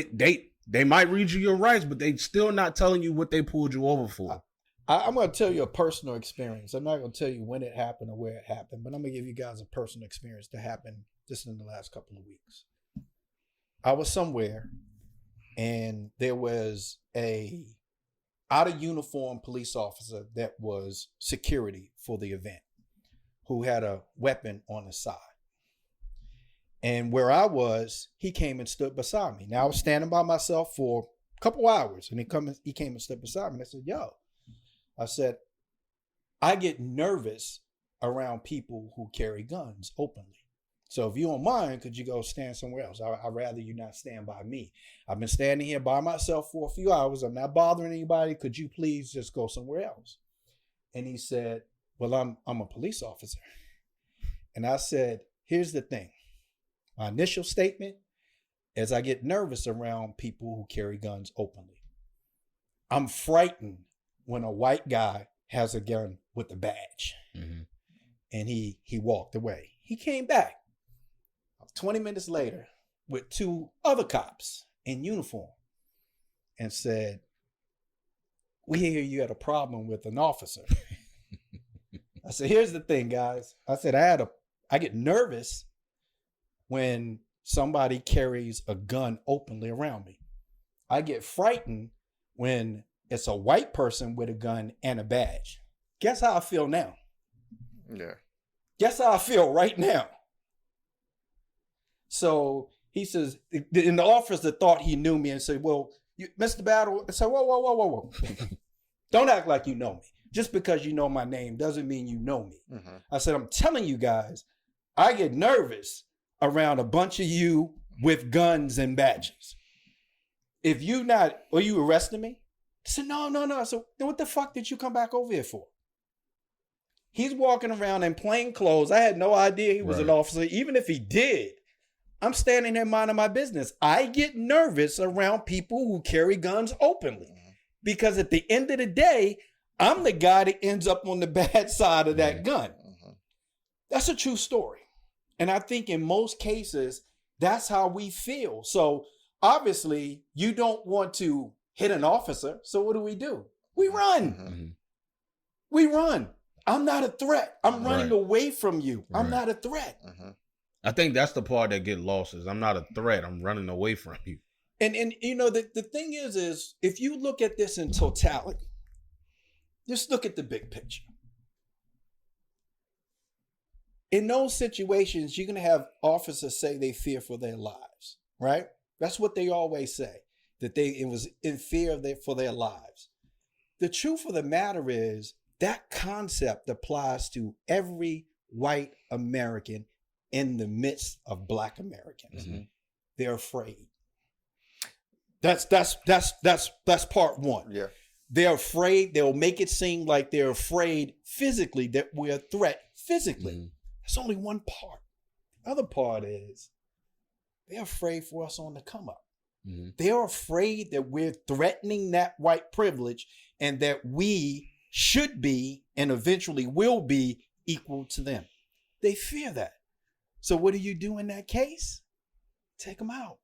they might read you your rights, but they still not telling you what they pulled you over for. I'm going to tell you a personal experience. I'm not going to tell you when it happened or where it happened, but I'm going to give you guys a personal experience that happened just in the last couple of weeks. I was somewhere and there was a out of uniform police officer that was security for the event who had a weapon on his side. And where I was, he came and stood beside me. Now I was standing by myself for a couple hours and he came and stood beside me and I said, "Yo," I said, "I get nervous around people who carry guns openly. So if you don't mind, could you go stand somewhere else? I'd rather you not stand by me. I've been standing here by myself for a few hours. I'm not bothering anybody. Could you please just go somewhere else?" And he said, "Well, I'm a police officer." And I said, "Here's the thing. My initial statement is I get nervous around people who carry guns openly. I'm frightened when a white guy has a gun with a badge." Mm-hmm. And he walked away. He came back 20 minutes later with 2 other cops in uniform and said, "We hear you had a problem with an officer." I said, "Here's the thing, guys." I said, I get nervous when somebody carries a gun openly around me. I get frightened when it's a white person with a gun and a badge. Guess how I feel now? Yeah. Guess how I feel right now. So he says, and the officer thought he knew me and said, well, Mr. Battle, I said, whoa. Don't act like you know me. Just because you know my name doesn't mean you know me. Mm-hmm. I said, I'm telling you guys, I get nervous around a bunch of you with guns and badges. If you not, are you arresting me? I said, no. So then what the fuck did you come back over here for? He's walking around in plain clothes. I had no idea he was an officer. Even if he did, I'm standing there minding my business. I get nervous around people who carry guns openly because at the end of the day, I'm the guy that ends up on the bad side of that gun. That's a true story. And I think in most cases, that's how we feel. So obviously, you don't want to hit an officer. So what do? We run. We run. I'm not a threat. I'm running away from you. I'm not a threat. I think that's the part that get lost is I'm not a threat. I'm running away from you. And you know, the thing is if you look at this in totality, just look at the big picture. In those situations, you're going to have officers say they fear for their lives, right? That's what they always say, that it was in fear for their lives. The truth of the matter is that concept applies to every white American in the midst of Black Americans. They're afraid. That's part one. Yeah. They're afraid. They'll make it seem like they're afraid physically, that we're a threat physically. That's only one part. The other part is they're afraid for us on the come up. They're afraid that we're threatening that white privilege and that we should be and eventually will be equal to them. They fear that. So what do you do in that case? Take them out.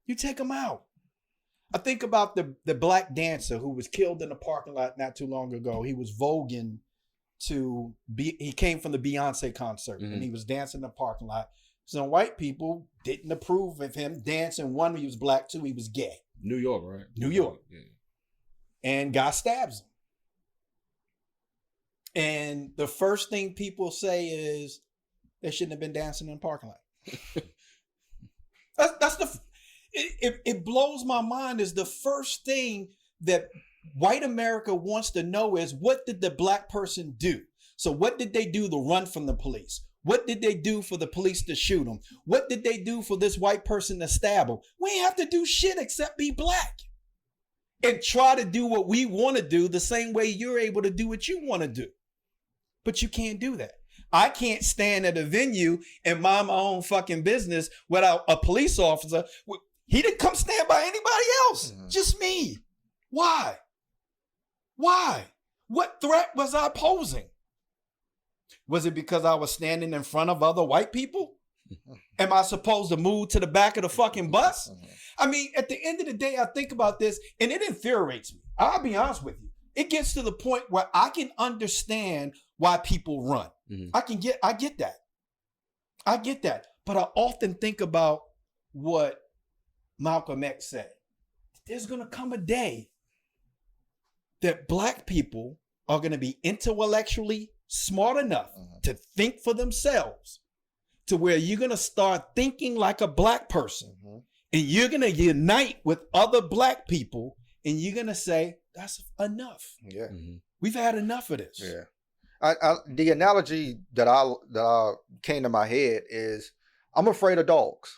You take them out. I think about the black dancer who was killed in the parking lot not too long ago. He was voguing he came from the Beyonce concert and he was dancing in the parking lot. Some white people didn't approve of him dancing. One, he was Black. Two, he was gay. New York, right? New York. Yeah. And guy stabs him. And the first thing people say is they shouldn't have been dancing in the parking lot. It blows my mind. Is the first thing that white America wants to know is, what did the Black person do? So what did they do to run from the police? What did they do for the police to shoot them? What did they do for this white person to stab them? We ain't have to do shit except be Black and try to do what we want to do the same way you're able to do what you want to do. But you can't do that. I can't stand at a venue and mind my own fucking business without a police officer. He didn't come stand by anybody else. Just me. Why? What threat was I posing? Was it because I was standing in front of other white people? Am I supposed to move to the back of the fucking bus? I mean, at the end of the day, I think about this and it infuriates me. I'll be honest with you. It gets to the point where I can understand why people run. I get that. I get that. But I often think about what Malcolm X said. There's going to come a day that Black people are going to be intellectually smart enough to think for themselves, to where you're going to start thinking like a Black person and you're going to unite with other Black people and you're going to say, that's enough. Yeah. We've had enough of this. Yeah. The analogy that came to my head is I'm afraid of dogs.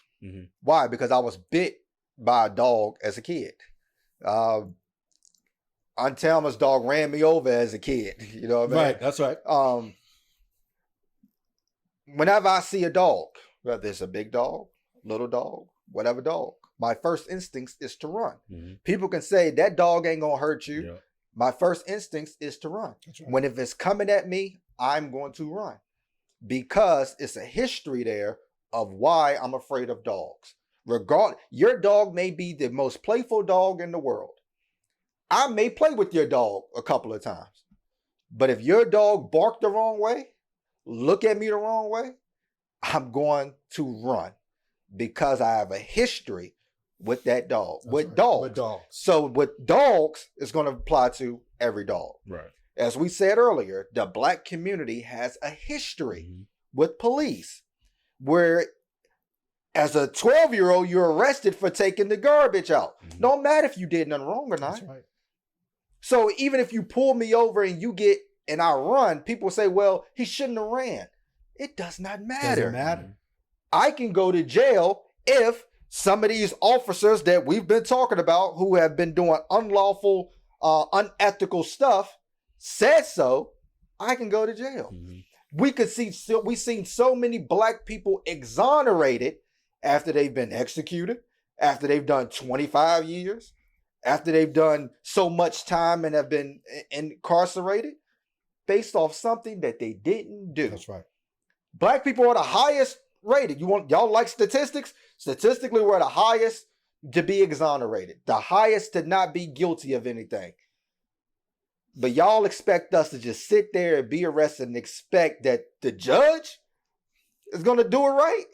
Why? Because I was bit by a dog as a kid. Aunt Thelma's dog ran me over as a kid. You know what I mean? Right, that's right. Whenever I see a dog, whether it's a big dog, little dog, whatever dog, my first instinct is to run. People can say that dog ain't gonna hurt you. Yeah. My first instinct is to run. Right. When if it's coming at me, I'm going to run because it's a history there of why I'm afraid of dogs. Your dog may be the most playful dog in the world. I may play with your dog a couple of times, but if your dog barked the wrong way, look at me the wrong way, I'm going to run because I have a history with that dog. With dogs. So with dogs, it's going to apply to every dog. Right. as we said earlier, the black community has a history with police where as a 12-year-old, you're arrested for taking the garbage out. No matter if you did nothing wrong or not. That's right. So even if you pull me over and I run, people say, well, he shouldn't have ran. It does not matter. Doesn't matter. I can go to jail if some of these officers that we've been talking about who have been doing unlawful, unethical stuff said so. I can go to jail. We've seen so many black people exonerated after they've been executed, after they've done 25 years, after they've done so much time and have been incarcerated based off something that they didn't do. That's right. Black people are the highest rated. Y'all like statistics? Statistically, we're the highest to be exonerated, the highest to not be guilty of anything. But y'all expect us to just sit there and be arrested and expect that the judge is going to do it right?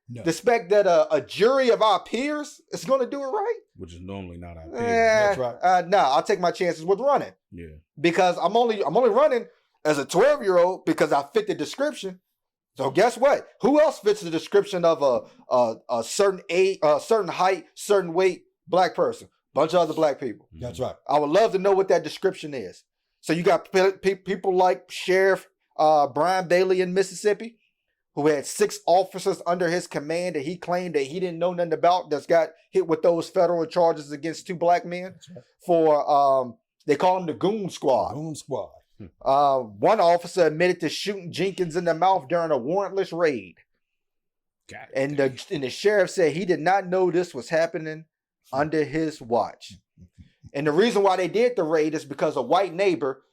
No. Expect that a jury of our peers is going to do it right? Which is normally not our peers. That's right. No, I'll take my chances with running. Yeah. Because I'm only running as a 12-year-old because I fit the description. So guess what? Who else fits the description of a certain age, certain height, certain weight black person? Bunch of other black people. That's right. I would love to know what that description is. So you got people like Sheriff Brian Bailey in Mississippi, who had 6 officers under his command that he claimed that he didn't know nothing about, that's got hit with those federal charges against 2 black men for, they call them the Goon Squad. Goon Squad. One officer admitted to shooting Jenkins in the mouth during a warrantless raid. And the sheriff said he did not know this was happening under his watch. And the reason why they did the raid is because a white neighbor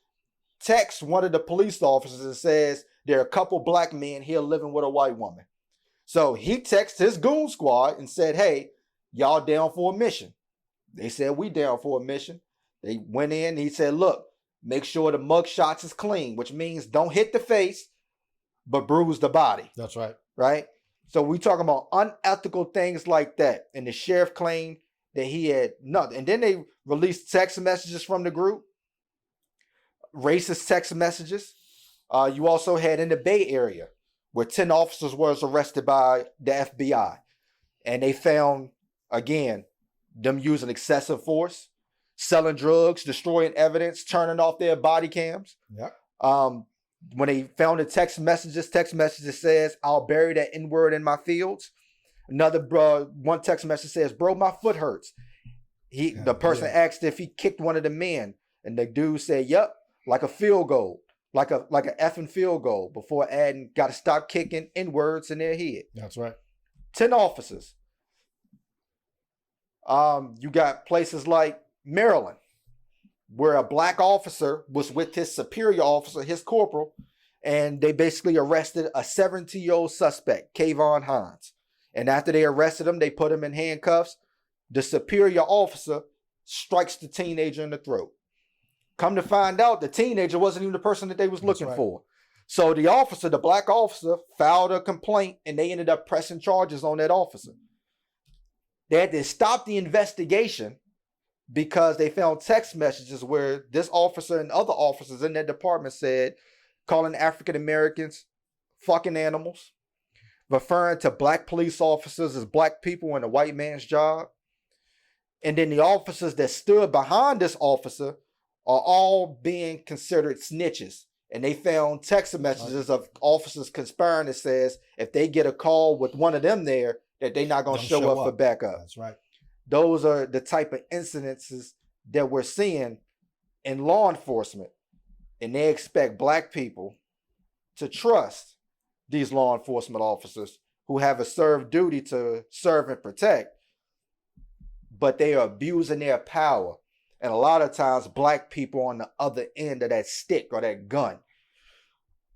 texts one of the police officers and says, there are a couple black men here living with a white woman. So he texts his Goon Squad and said, hey, y'all down for a mission? They said, we down for a mission. They went in and he said, look, make sure the mug shots is clean, which means don't hit the face, but bruise the body. That's right. Right? So we talking about unethical things like that. And the sheriff claimed that he had nothing. And then they released text messages from the group, racist text messages. You also had in the Bay Area where 10 officers was arrested by the FBI. And they found, again, them using excessive force, selling drugs, destroying evidence, turning off their body cams. Yep. When they found the text messages says, I'll bury that N-word in my fields. Another one text message says, bro, my foot hurts. The person asked if he kicked one of the men. And the dude said, yep, like a field goal. Like a effing field goal, before adding, got to stop kicking N-words in their head. That's right. 10 officers. You got places like Maryland, where a black officer was with his superior officer, his corporal, and they basically arrested a 17-year-old suspect, Kayvon Hines. And after they arrested him, they put him in handcuffs. The superior officer strikes the teenager in the throat. Come to find out, the teenager wasn't even the person that they was looking for. So the black officer, filed a complaint, and they ended up pressing charges on that officer. They had to stop the investigation because they found text messages where this officer and other officers in that department said, calling African Americans fucking animals, referring to black police officers as black people in a white man's job. And then the officers that stood behind this officer are all being considered snitches. And they found text messages of officers conspiring that says if they get a call with one of them there, that they're not going to show up for backup. That's right. Those are the type of incidences that we're seeing in law enforcement. And they expect black people to trust these law enforcement officers who have a served duty to serve and protect. But they are abusing their power. And a lot of times, black people on the other end of that stick or that gun.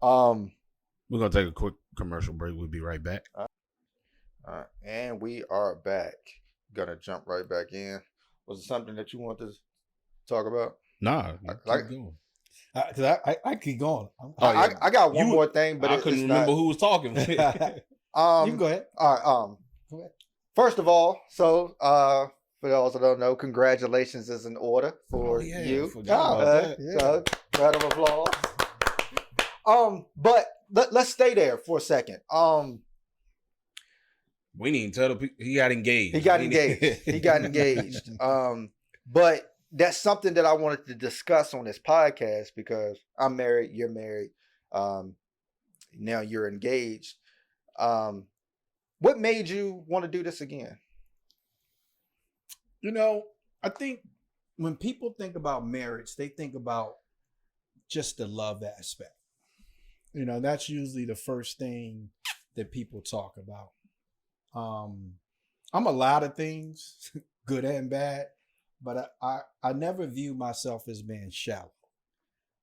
We're going to take a quick commercial break. We'll be right back. All right. And we are back. Gonna jump right back in. Was it something that you want to talk about? Nah. Keep going. Because I keep going. I got one more thing, but I couldn't remember who was talking. You can go ahead. All right. Go ahead. First of all, so for those that don't know, congratulations is in order for you. So, Round of applause. But let's stay there for a second. We need to tell the people he got engaged. He got engaged. But that's something that I wanted to discuss on this podcast because I'm married, you're married. Now you're engaged. What made you want to do this again? You know, I think when people think about marriage, they think about just the love aspect. You know, that's usually the first thing that people talk about. I'm a lot of things, good and bad, but I never view myself as being shallow.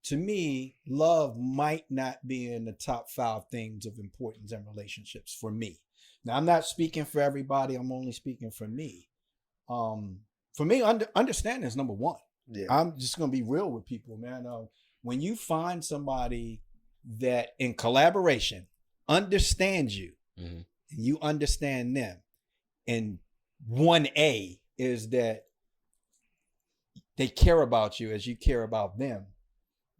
To me, love might not be in the top 5 things of importance in relationships for me. Now, I'm not speaking for everybody. I'm only speaking for me. For me, understanding is number 1. Yeah. I'm just going to be real with people, man. When you find somebody that in collaboration understands you, Mm-hmm. and you understand them, and 1A is that they care about you as you care about them,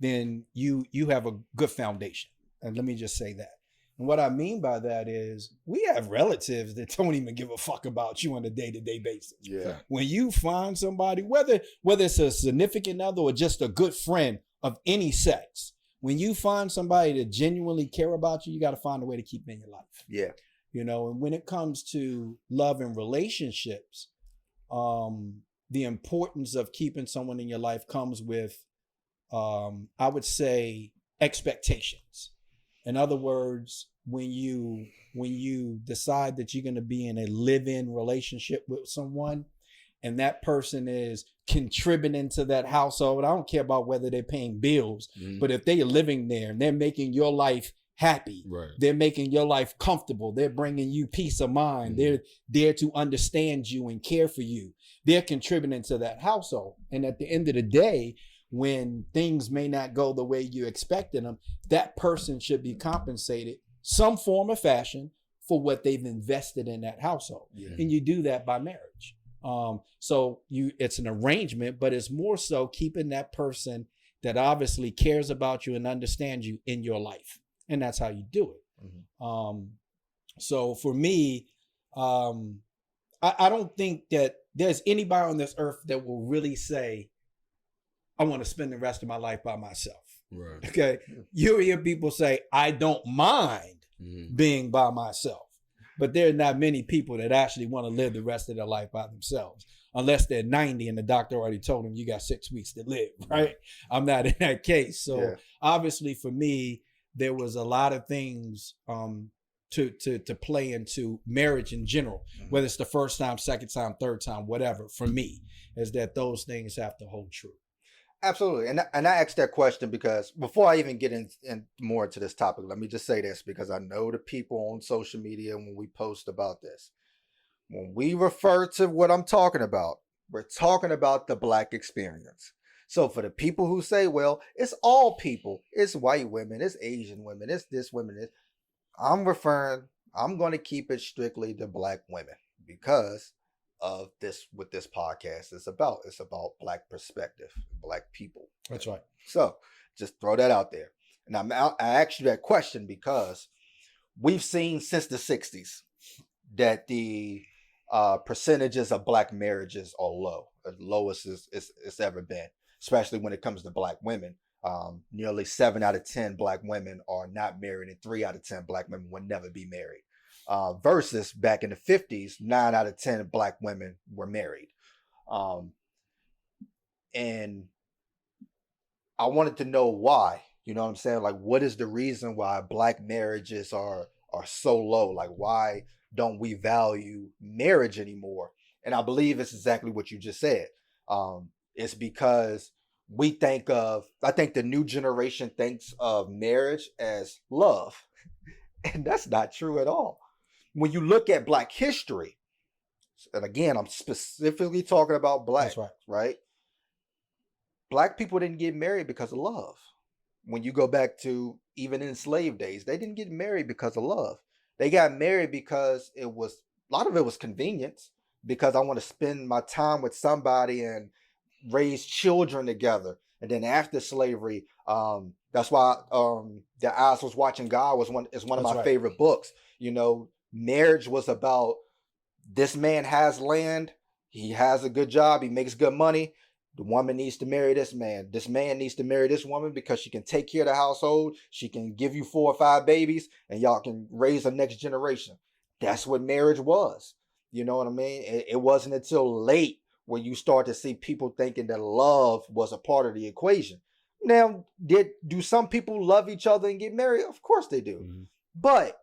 then you have a good foundation. And let me just say that. And what I mean by that is we have relatives that don't even give a fuck about you on a day-to-day basis. Yeah. When you find somebody, whether it's a significant other or just a good friend of any sex, when you find somebody that genuinely care about you, you got to find a way to keep them in your life. Yeah. You know, and when it comes to love and relationships, the importance of keeping someone in your life comes with, I would say, expectations. In other words, when you decide that you're going to be in a live-in relationship with someone, and that person is contributing to that household, I don't care about whether they're paying bills, but if they're living there and they're making your life happy, Right. they're making your life comfortable, they're bringing you peace of mind, they're there to understand you and care for you, they're contributing to that household. And at the end of the day, when things may not go the way you expected them, that person should be compensated some form or fashion for what they've invested in that household. Yeah. And you do that by marriage. So it's an arrangement, but it's more so keeping that person that obviously cares about you and understands you in your life. And that's how you do it. Mm-hmm. So for me, I don't think that there's anybody on this earth that will really say, I want to spend the rest of my life by myself. Right. Okay. You hear people say, I don't mind being by myself. But there are not many people that actually want to live the rest of their life by themselves, unless they're 90 and the doctor already told them you got 6 weeks to live, right? I'm not in that case. So obviously for me, there was a lot of things to play into marriage in general, whether it's the first time, second time, third time, whatever, for me, is that those things have to hold true. Absolutely. And I asked that question because before I even get in more into this topic, let me just say this, because I know the people on social media, when we post about this, when we refer to what I'm talking about, we're talking about the Black experience. So for the people who say, well, it's all people, it's white women, it's Asian women, it's this women, I'm going to keep it strictly to Black women because of this, what this podcast is about. It's about Black perspective, Black people. That's right. So just throw that out there. And I asked you that question because we've seen since the 60s that the percentages of Black marriages are low, as lowest it's ever been, especially when it comes to Black women. Nearly 7 out of 10 Black women are not married, and 3 out of 10 Black women will never be married. Versus back in the 50s, 9 out of 10 Black women were married. And I wanted to know why, you know what I'm saying? Like, what is the reason why Black marriages are so low? Like, why don't we value marriage anymore? And I believe it's exactly what you just said. It's because I think the new generation thinks of marriage as love. And that's not true at all. When you look at Black history, and again, I'm specifically talking about Black, That's right. right? Black people didn't get married because of love. When you go back to even enslaved days, they didn't get married because of love. They got married because a lot of it was convenience, because I want to spend my time with somebody and raise children together. And then after slavery, that's why The Eyes Was Watching God is one of my favorite books. You know, marriage was about this man has land, he has a good job, he makes good money. The woman needs to marry this man. This man needs to marry this woman because she can take care of the household. She can give you 4 or 5 babies, and y'all can raise the next generation. That's what marriage was. You know what I mean? It wasn't until late where you start to see people thinking that love was a part of the equation. Now, do some people love each other and get married? Of course they do. Mm-hmm. But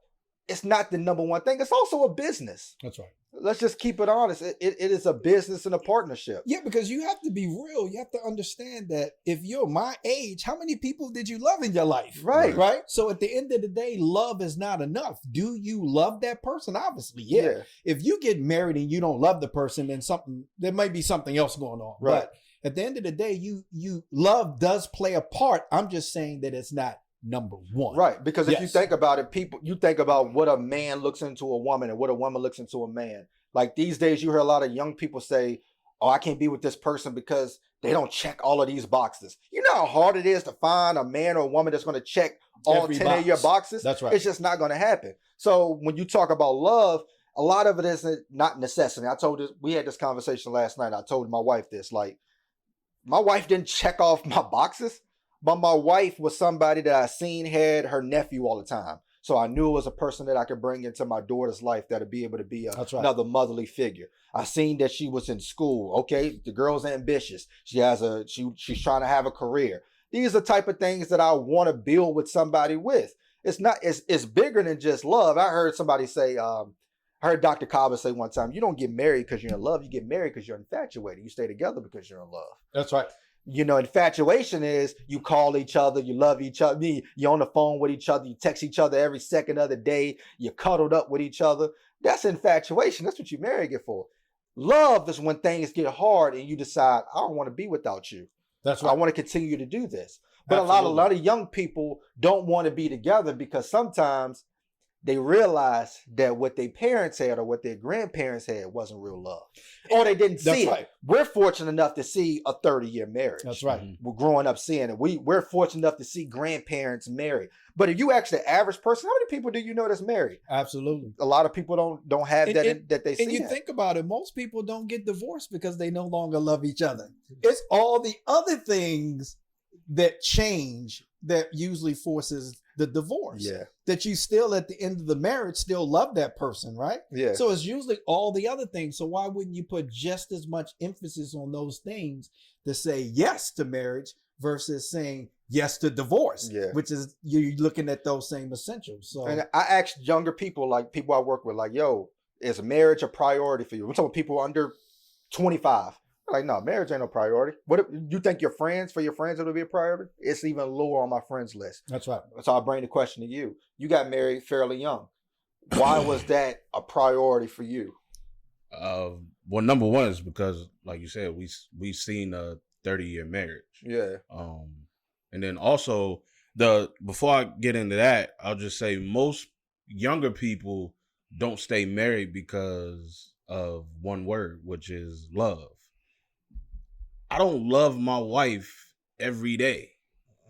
it's not the number one thing. It's also a business. That's right. Let's just keep it honest. It is a business and a partnership. Yeah, because you have to be real. You have to understand that if you're my age, how many people did you love in your life? Right. So at the end of the day, love is not enough. Do you love that person? Obviously, yeah. If you get married and you don't love the person, then there might be something else going on. Right. But at the end of the day, you love does play a part. I'm just saying that it's not number one. Right. Because if you think about it, you think about what a man looks into a woman and what a woman looks into a man. Like these days, you hear a lot of young people say, oh, I can't be with this person because they don't check all of these boxes. You know how hard it is to find a man or a woman that's going to check all 10 of your boxes? That's right. It's just not going to happen. So when you talk about love, a lot of it is not necessity. We had this conversation last night. I told my wife this, like, my wife didn't check off my boxes. But my wife was somebody that I seen had her nephew all the time. So I knew it was a person that I could bring into my daughter's life that would be able to be another motherly figure. I seen that she was in school. Okay, the girl's ambitious. She's trying to have a career. These are the type of things that I want to build with somebody with. It's bigger than just love. I heard somebody say, I heard Dr. Kaba say one time, you don't get married because you're in love. You get married because you're infatuated. You stay together because you're in love. That's right. You know, infatuation is you call each other, you love each other, you're on the phone with each other, you text each other every second of the day, you're cuddled up with each other. That's infatuation. That's what you marry it for. Love is when things get hard and you decide, I don't want to be without you. That's right. I want to continue to do this. But a lot of young people don't want to be together because sometimes they realize that what their parents had or what their grandparents had wasn't real love. Or they didn't see it. We're fortunate enough to see a 30-year marriage. That's right. We're growing up seeing it. We're fortunate enough to see grandparents married. But if you ask the average person, how many people do you know that's married? Absolutely. A lot of people don't have that they see. And you think about it, most people don't get divorced because they no longer love each other. It's all the other things that change that usually forces the divorce. Yeah. That you still at the end of the marriage still love that person, right? Yeah. So it's usually all the other things. So why wouldn't you put just as much emphasis on those things to say yes to marriage versus saying yes to divorce? Yeah. Which is you're looking at those same essentials. So and I asked younger people, like people I work with, like, yo, is marriage a priority for you? I'm talking people under 25. Like, no, marriage ain't no priority. What you think for your friends it'll be a priority? It's even lower on my friends list. That's right. So I'll bring the question to you. You got married fairly young. Why was that a priority for you? Well, number one is because, like you said, we seen a 30-year marriage. Yeah. And then also before I get into that, I'll just say most younger people don't stay married because of one word, which is love. I don't love my wife every day.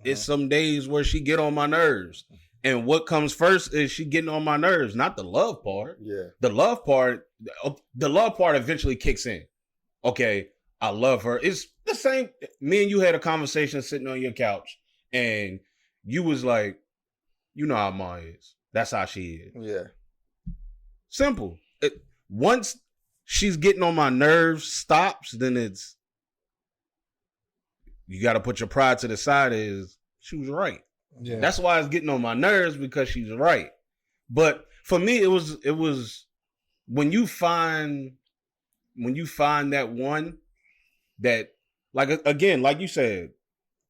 It's some days where she get on my nerves. And what comes first is she getting on my nerves, not the love part. Yeah. The love part eventually kicks in. Okay, I love her. It's the same. Me and you had a conversation sitting on your couch, and you was like, you know how Ma is. That's how she is. Yeah. Simple. Once she's getting on my nerves, stops, then it's, you got to put your pride to the side. Is she was right. Yeah. That's why it's getting on my nerves, because she's right. But for me, it was when you find that one that, like, again, like you said,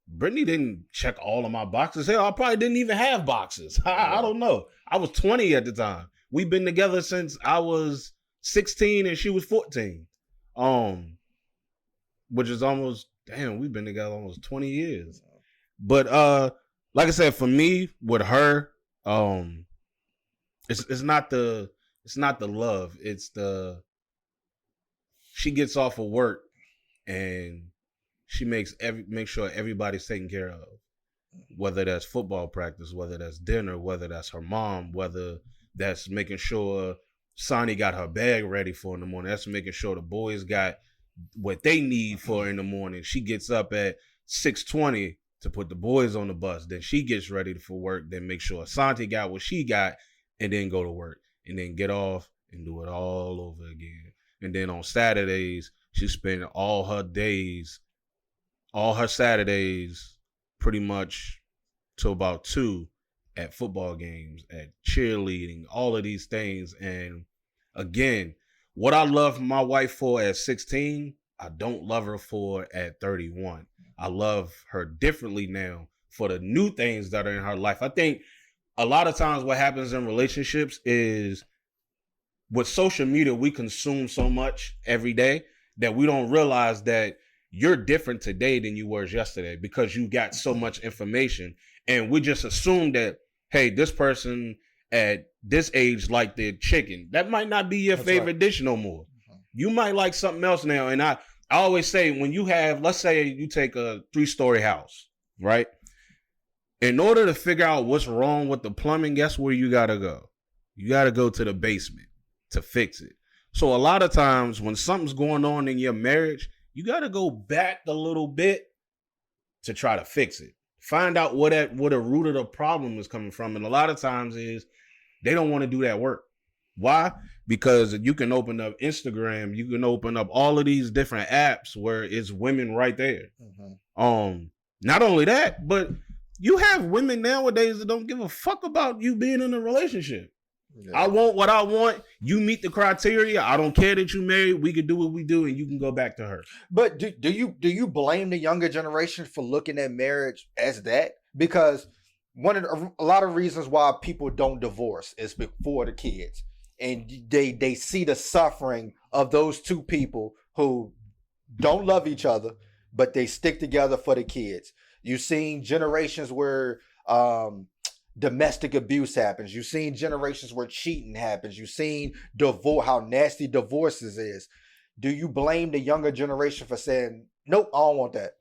Brittany didn't check all of my boxes. Hell, I probably didn't even have boxes. I don't know. I was 20 at the time. We've been together since I was 16 and she was 14. Which is almost, damn, we've been together almost 20 years. But like I said, for me, with her, it's not the love. It's she gets off of work and she make sure everybody's taken care of. Whether that's football practice, whether that's dinner, whether that's her mom, whether that's making sure Sonny got her bag ready for in the morning. That's making sure the boys got what they need for in the morning. She gets up at 6:20 to put the boys on the bus. Then she gets ready for work. Then make sure Asante got what she got and then go to work. And then get off and do it all over again. And then on Saturdays, she spend all her Saturdays pretty much till about 2 at football games, at cheerleading, all of these things. And again, what I love my wife for at 16, I don't love her for at 31. I love her differently now for the new things that are in her life. I think a lot of times what happens in relationships is with social media, we consume so much every day that we don't realize that you're different today than you were yesterday because you got so much information. And we just assume that, hey, this person at this age like their chicken. That might not be your favorite dish no more. You might like something else now. And I always say when you have, let's say you take a 3-story house, right? In order to figure out what's wrong with the plumbing, guess where you got to go? You got to go to the basement to fix it. So a lot of times when something's going on in your marriage, you got to go back a little bit to try to fix it. Find out what the root of the problem is coming from. And a lot of times is they don't want to do that work. Why? Because you can open up Instagram, you can open up all of these different apps where it's women right there. Mm-hmm. Not only that, but you have women nowadays that don't give a fuck about you being in a relationship. Yeah. I want what I want. You meet the criteria. I don't care that you married. We can do what we do, and you can go back to her. But do you blame the younger generation for looking at marriage as that? Because a lot of reasons why people don't divorce is before the kids, and they see the suffering of those two people who don't love each other, but they stick together for the kids. You've seen generations where domestic abuse happens. You've seen generations where cheating happens. You've seen divorce, how nasty divorces is. Do you blame the younger generation for saying, nope, I don't want that?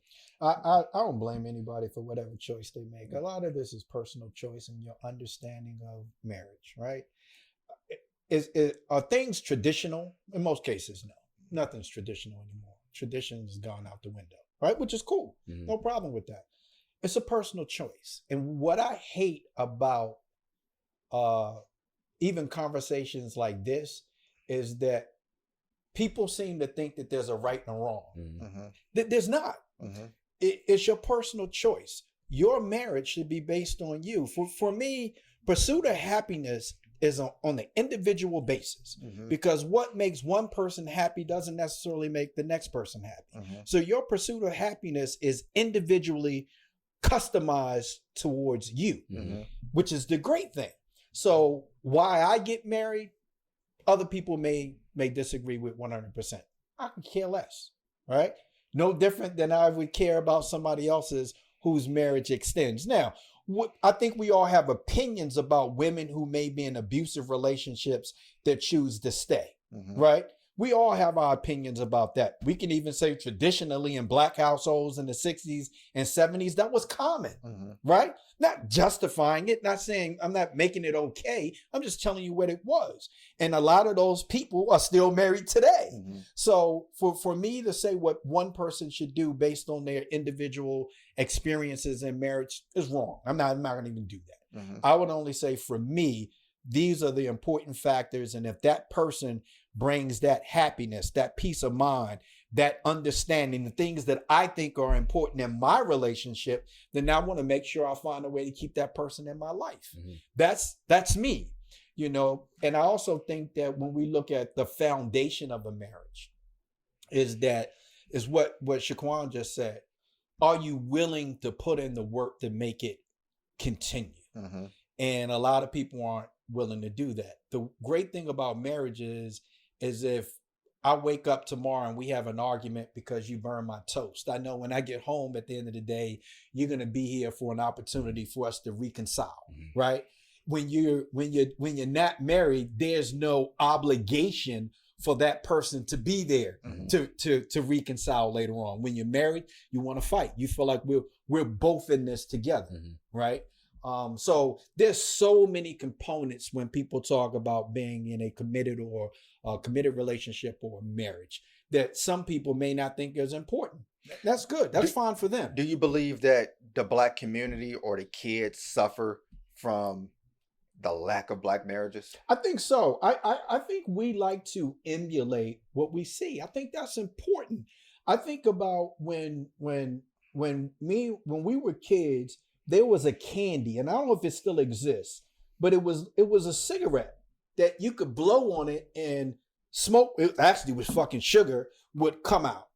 I don't blame anybody for whatever choice they make. A lot of this is personal choice and your understanding of marriage, right? Are things traditional? In most cases, no. Nothing's traditional anymore. Tradition's gone out the window, right? Which is cool. Mm-hmm. No problem with that. It's a personal choice. And what I hate about even conversations like this is that people seem to think that there's a right and a wrong. Mm-hmm. There's not. Mm-hmm. It's your personal choice. Your marriage should be based on you. For me, pursuit of happiness is on the individual basis, mm-hmm. because what makes one person happy doesn't necessarily make the next person happy. Mm-hmm. So your pursuit of happiness is individually customized towards you, mm-hmm. which is the great thing. So why I get married, other people may disagree with 100%. I can care less, right? No different than I would care about somebody else's whose marriage extends. Now, I think we all have opinions about women who may be in abusive relationships that choose to stay, mm-hmm. right? We all have our opinions about that. We can even say traditionally in Black households in the 60s and 70s, that was common, mm-hmm. right? Not justifying it, not saying I'm not making it okay. I'm just telling you what it was. And a lot of those people are still married today. Mm-hmm. So for me to say what one person should do based on their individual experiences in marriage is wrong. I'm not going to even do that. Mm-hmm. I would only say for me, these are the important factors. And if that person brings that happiness, that peace of mind, that understanding, the things that I think are important in my relationship, then I want to make sure I find a way to keep that person in my life. Mm-hmm. That's me, and I also think that when we look at the foundation of a marriage is what Shaquan just said. Are you willing to put in the work to make it continue? Mm-hmm. And a lot of people aren't willing to do that. The great thing about marriage is if I wake up tomorrow and we have an argument because you burned my toast, I know when I get home at the end of the day, you're going to be here for an opportunity for us to reconcile, mm-hmm. right? When you're not married, there's no obligation for that person to be there to reconcile later on. When you're married, you want to fight. You feel like we're both in this together, right? So there's so many components when people talk about being in a committed or committed relationship or marriage that some people may not think is important. That's good. That's fine for them. Do you believe that the Black community or the kids suffer from the lack of Black marriages? I think so. I think we like to emulate what we see. I think that's important. I think about when we were kids, there was a candy, and I don't know if it still exists, but it was a cigarette that you could blow on it and smoke. It actually was fucking sugar would come out,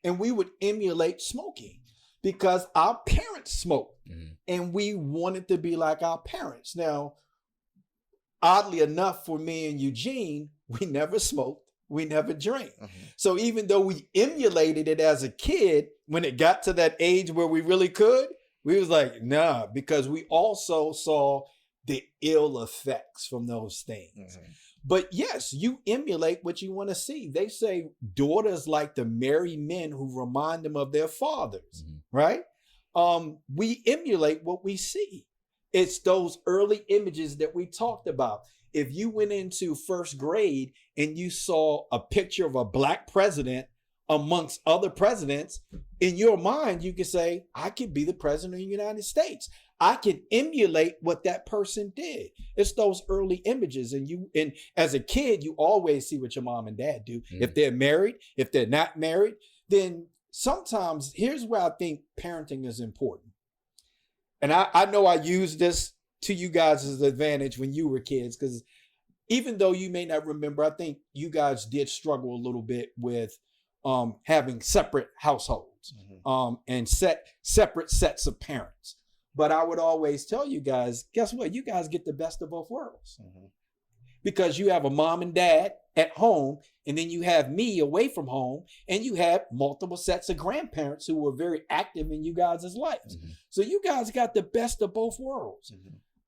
and we would emulate smoking because our parents smoked, and we wanted to be like our parents. Now, oddly enough, for me and Eugene, we never smoked, we never drank. So even though we emulated it as a kid, when it got to that age where we really could, we was like, nah, because we also saw the ill effects from those things. But yes, you emulate what you want to see. They say daughters like to marry men who remind them of their fathers, right? We emulate what we see. It's those early images that we talked about. If you went into first grade and you saw a picture of a Black president amongst other presidents, in your mind, you could say, I could be the president of the United States. I can emulate what that person did. It's those early images. And as a kid, you always see what your mom and dad do. If they're married, if they're not married, then sometimes here's where I think parenting is important. And I know I used this to you guys as an advantage when you were kids, because even though you may not remember, I think you guys did struggle a little bit with having separate households and separate sets of parents. But I would always tell you guys, guess what? You guys get the best of both worlds. Because you have a mom and dad at home, and then you have me away from home, and you have multiple sets of grandparents who were very active in you guys' lives. So you guys got the best of both worlds.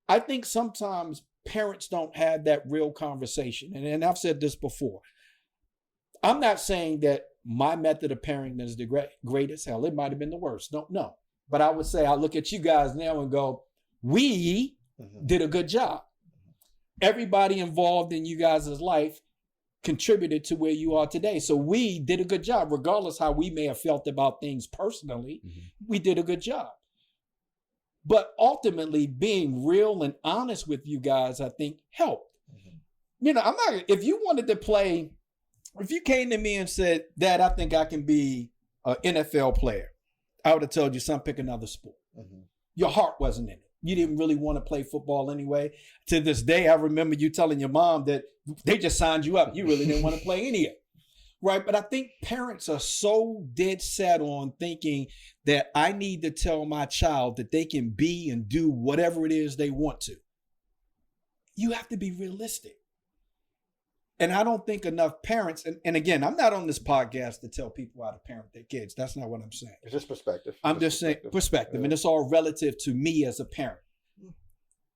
I think sometimes parents don't have that real conversation. And I've said this before. I'm not saying that my method of parenting is the greatest. Hell, it might have been the worst. Don't know. But I would say I look at you guys now and go, we did a good job. Everybody involved in you guys' life contributed to where you are today. So we did a good job, regardless how we may have felt about things personally. We did a good job. But ultimately, being real and honest with you guys, I think, helped. You know, I'm not, if you wanted to play, if you came to me and said, Dad, I think I can be an NFL player, I would have told you, son, pick another sport. Your heart wasn't in it. You didn't really want to play football anyway. To this day, I remember you telling your mom that they just signed you up. You really didn't want to play any of it. Right? But I think parents are so dead set on thinking that I need to tell my child that they can be and do whatever it is they want to. You have to be realistic. And I don't think enough parents, and again, I'm not on this podcast to tell people how to parent their kids. That's not what I'm saying. It's just perspective. I'm just saying perspective, and it's all relative to me as a parent.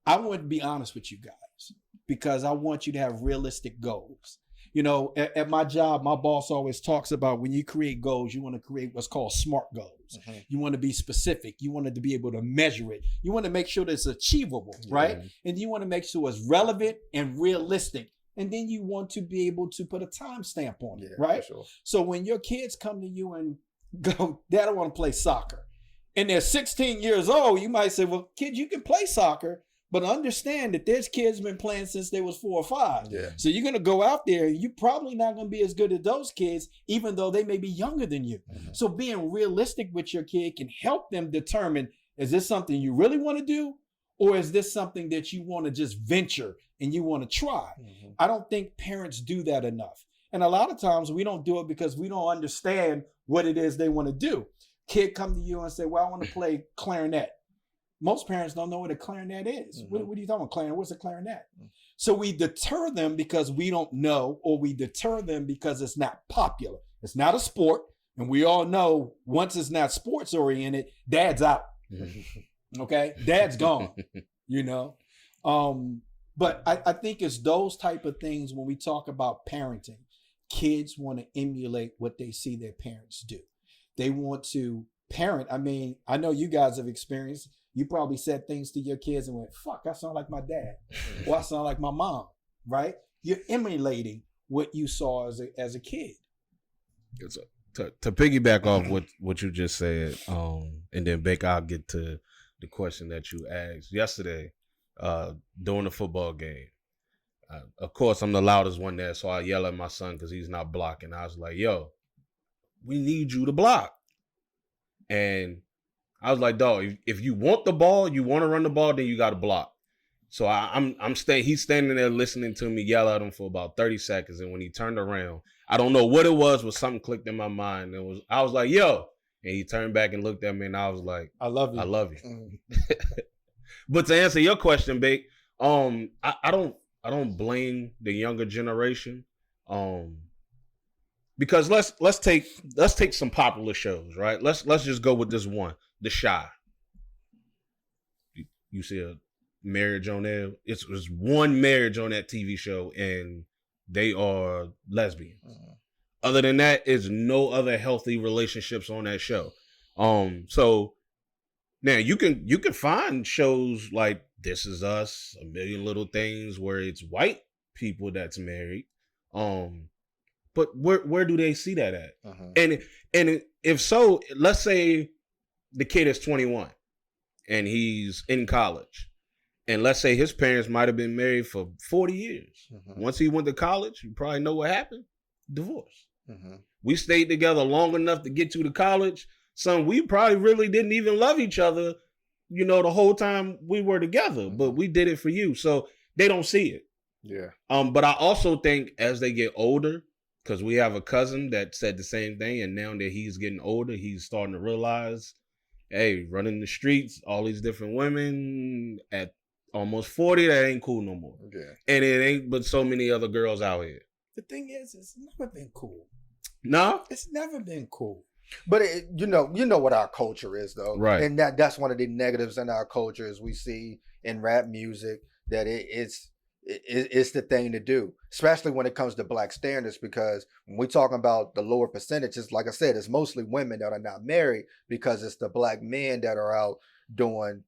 I want to be honest with you guys because I want you to have realistic goals. You know, at my job, my boss always talks about when you create goals, you want to create what's called SMART goals. You want to be specific. You want to be able to measure it. You want to make sure that it's achievable, right? And you want to make sure it's relevant and realistic. And then you want to be able to put a timestamp on it, right? Sure. So when your kids come to you and go, Dad, I want to play soccer, and they're 16 years old, you might say, well, kid, you can play soccer, but understand that there's kids been playing since they was 4 or 5. So you're going to go out there, you're probably not going to be as good as those kids, even though they may be younger than you. So being realistic with your kid can help them determine, is this something you really want to do? Or is this something that you want to just venture and you want to try? I don't think parents do that enough. And a lot of times we don't do it because we don't understand what it is they want to do. Kid come to you and say, well, I want to play clarinet. Most parents don't know what a clarinet is. What are you talking about, clarinet? What's a clarinet? So we deter them because we don't know, or we deter them because it's not popular. It's not a sport. And we all know once it's not sports oriented, dad's out. Okay, dad's gone, you know. But I think it's those type of things when we talk about parenting. kids want to emulate what they see their parents do. They want to parent. I mean, I know you guys have experienced, you probably said things to your kids and went, fuck, I sound like my dad. Or I sound like my mom, right? You're emulating what you saw as a kid. To piggyback off what you just said, and then Baker, I'll get to the question that you asked yesterday during the football game. Of course, I'm the loudest one there, so I yell at my son because he's not blocking. I was like, yo, we need you to block. And I was like, dog, if you want the ball, you want to run the ball, then you got to block. So he's standing there listening to me yell at him for about 30 seconds. And when he turned around, I don't know what it was, but something clicked in my mind. I was like, yo. And he turned back and looked at me and I was like, I love you. I love you. But to answer your question, Bake, I don't blame the younger generation. Because let's take some popular shows, right? Let's just go with this one, The Chi. You see a marriage on there? It's one marriage on that TV show, and they are lesbians. Other than that, there's no other healthy relationships on that show. So now you can find shows like This Is Us, A Million Little Things, where it's white people that's married. But where do they see that at? And if so, let's say the kid is 21 and he's in college. And let's say his parents might have been married for 40 years. Once he went to college, you probably know what happened. Divorce. We stayed together long enough to get you to college. Son, we probably really didn't even love each other, the whole time we were together. But we did it for you. So they don't see it. Yeah. But I also think as they get older, because we have a cousin that said the same thing, and now that he's getting older, he's starting to realize, hey, running the streets, all these different women at almost 40, that ain't cool no more. Yeah. And it ain't but so many other girls out here. The thing is, it's never been cool. No? It's never been cool. But you know what our culture is, though, right? And that's one of the negatives in our culture is we see in rap music that it's the thing to do, especially when it comes to black standards. Because when we're talking about the lower percentages, like I said, it's mostly women that are not married because it's the black men that are out doing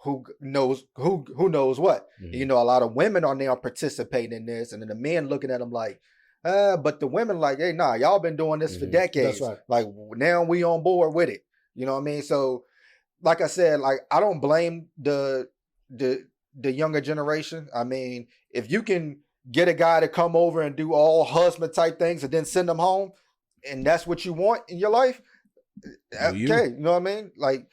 who knows what. A lot of women are now participating in this, and then the men looking at them like, but the women like, hey, nah, y'all been doing this for decades. That's right. Like now we on board with it. You know what I mean? So, like I said, like I don't blame the younger generation. I mean, if you can get a guy to come over and do all husband type things and then send them home, and that's what you want in your life, okay, you know what I mean? Like,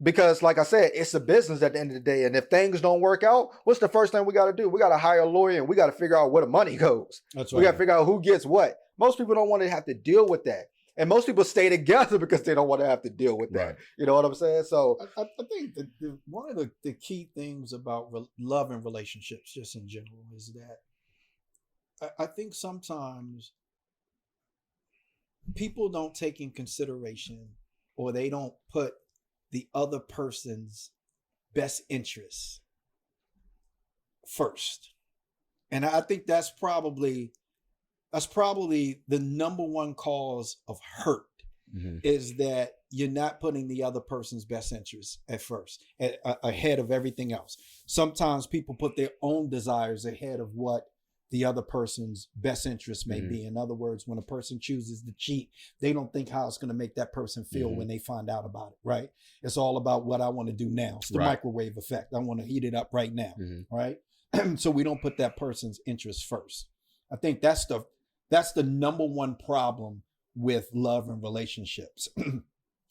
because like I said, it's a business at the end of the day. And if things don't work out, what's the first thing we got to do? We got to hire a lawyer and we got to figure out where the money goes. That's right. We got to figure out who gets what. Most people don't want to have to deal with that. And most people stay together because they don't want to have to deal with that. Right. You know what I'm saying? So I think one of the key things about love and relationships just in general is that I think sometimes people don't take in consideration, or they don't put the other person's best interests first. And I think that's probably the number one cause of hurt, is that you're not putting the other person's best interests at first, ahead of everything else. Sometimes people put their own desires ahead of what the other person's best interest may be. In other words, when a person chooses to cheat, they don't think how it's going to make that person feel when they find out about it, right? It's all about what I want to do now. It's the microwave effect. I want to heat it up right now, right? So we don't put that person's interest first. I think that's the number one problem with love and relationships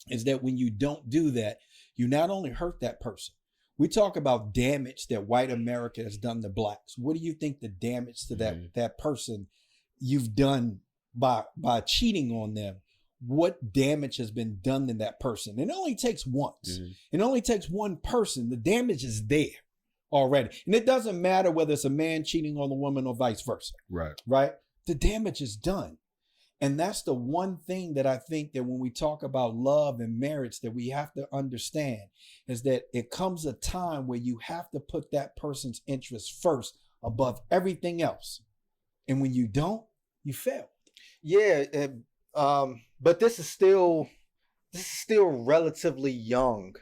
is that when you don't do that, you not only hurt that person. We talk about damage that white America has done to blacks. What do you think the damage to that person you've done by cheating on them? What damage has been done to that person? It only takes once. It only takes one person. The damage is there already. And it doesn't matter whether it's a man cheating on a woman or vice versa. Right? The damage is done. And that's the one thing that I think that when we talk about love and marriage that we have to understand is that it comes a time where you have to put that person's interests first above everything else. And when you don't, you failed. Yeah, but this is still relatively young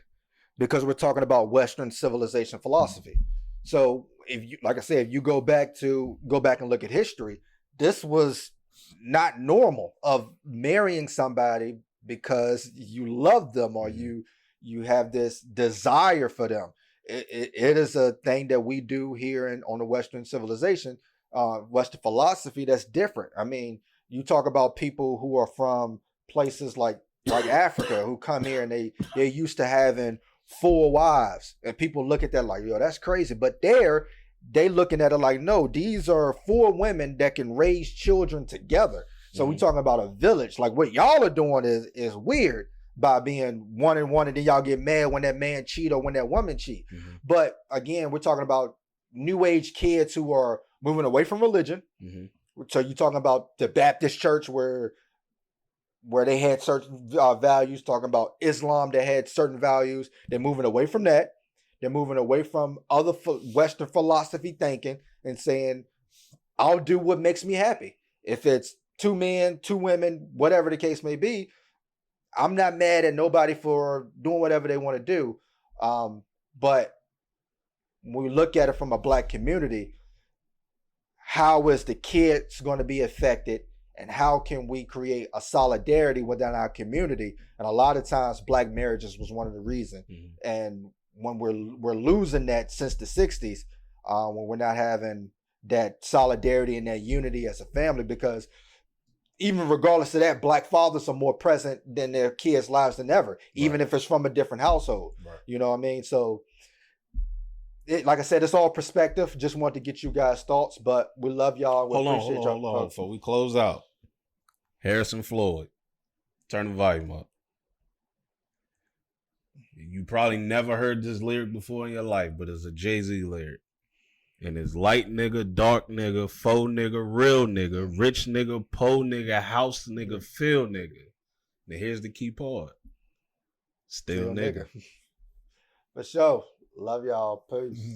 because we're talking about Western civilization philosophy. So if you, like I said, if you go back and look at history, this was not normal of marrying somebody because you love them or you have this desire for them. It is a thing that we do here on the Western civilization, Western philosophy that's different. I mean, you talk about people who are from places like Africa who come here and they're used to having 4 wives, and people look at that like, yo, that's crazy. But they looking at it like, no, these are 4 women that can raise children together. So we talking about a village. Like what y'all are doing is weird by being 1 and 1, and then y'all get mad when that man cheat or when that woman cheat. But again, we're talking about new age kids who are moving away from religion. So you're talking about the Baptist church where they had certain values, talking about Islam that had certain values. They're moving away from that. They're moving away from other Western philosophy thinking and saying, I'll do what makes me happy. If it's 2 men, 2 women, whatever the case may be, I'm not mad at nobody for doing whatever they want to do. But when we look at it from a Black community, how is the kids going to be affected? And how can we create a solidarity within our community? And a lot of times Black marriages was one of the reasons. And when we're losing that since the 60s, when we're not having that solidarity and that unity as a family, because even regardless of that, Black fathers are more present than their kids' lives than ever, even if it's from a different household. You know what I mean? So like I said, it's all perspective. Just want to get you guys' thoughts, but we love y'all. Hold on. Before we close out, Harrison Floyd, turn the volume up. You probably never heard this lyric before in your life, but it's a Jay-Z lyric. And it's light nigga, dark nigga, faux nigga, real nigga, rich nigga, po nigga, house nigga, field nigga. Now here's the key part. Still nigga. For sure. Love y'all. Peace.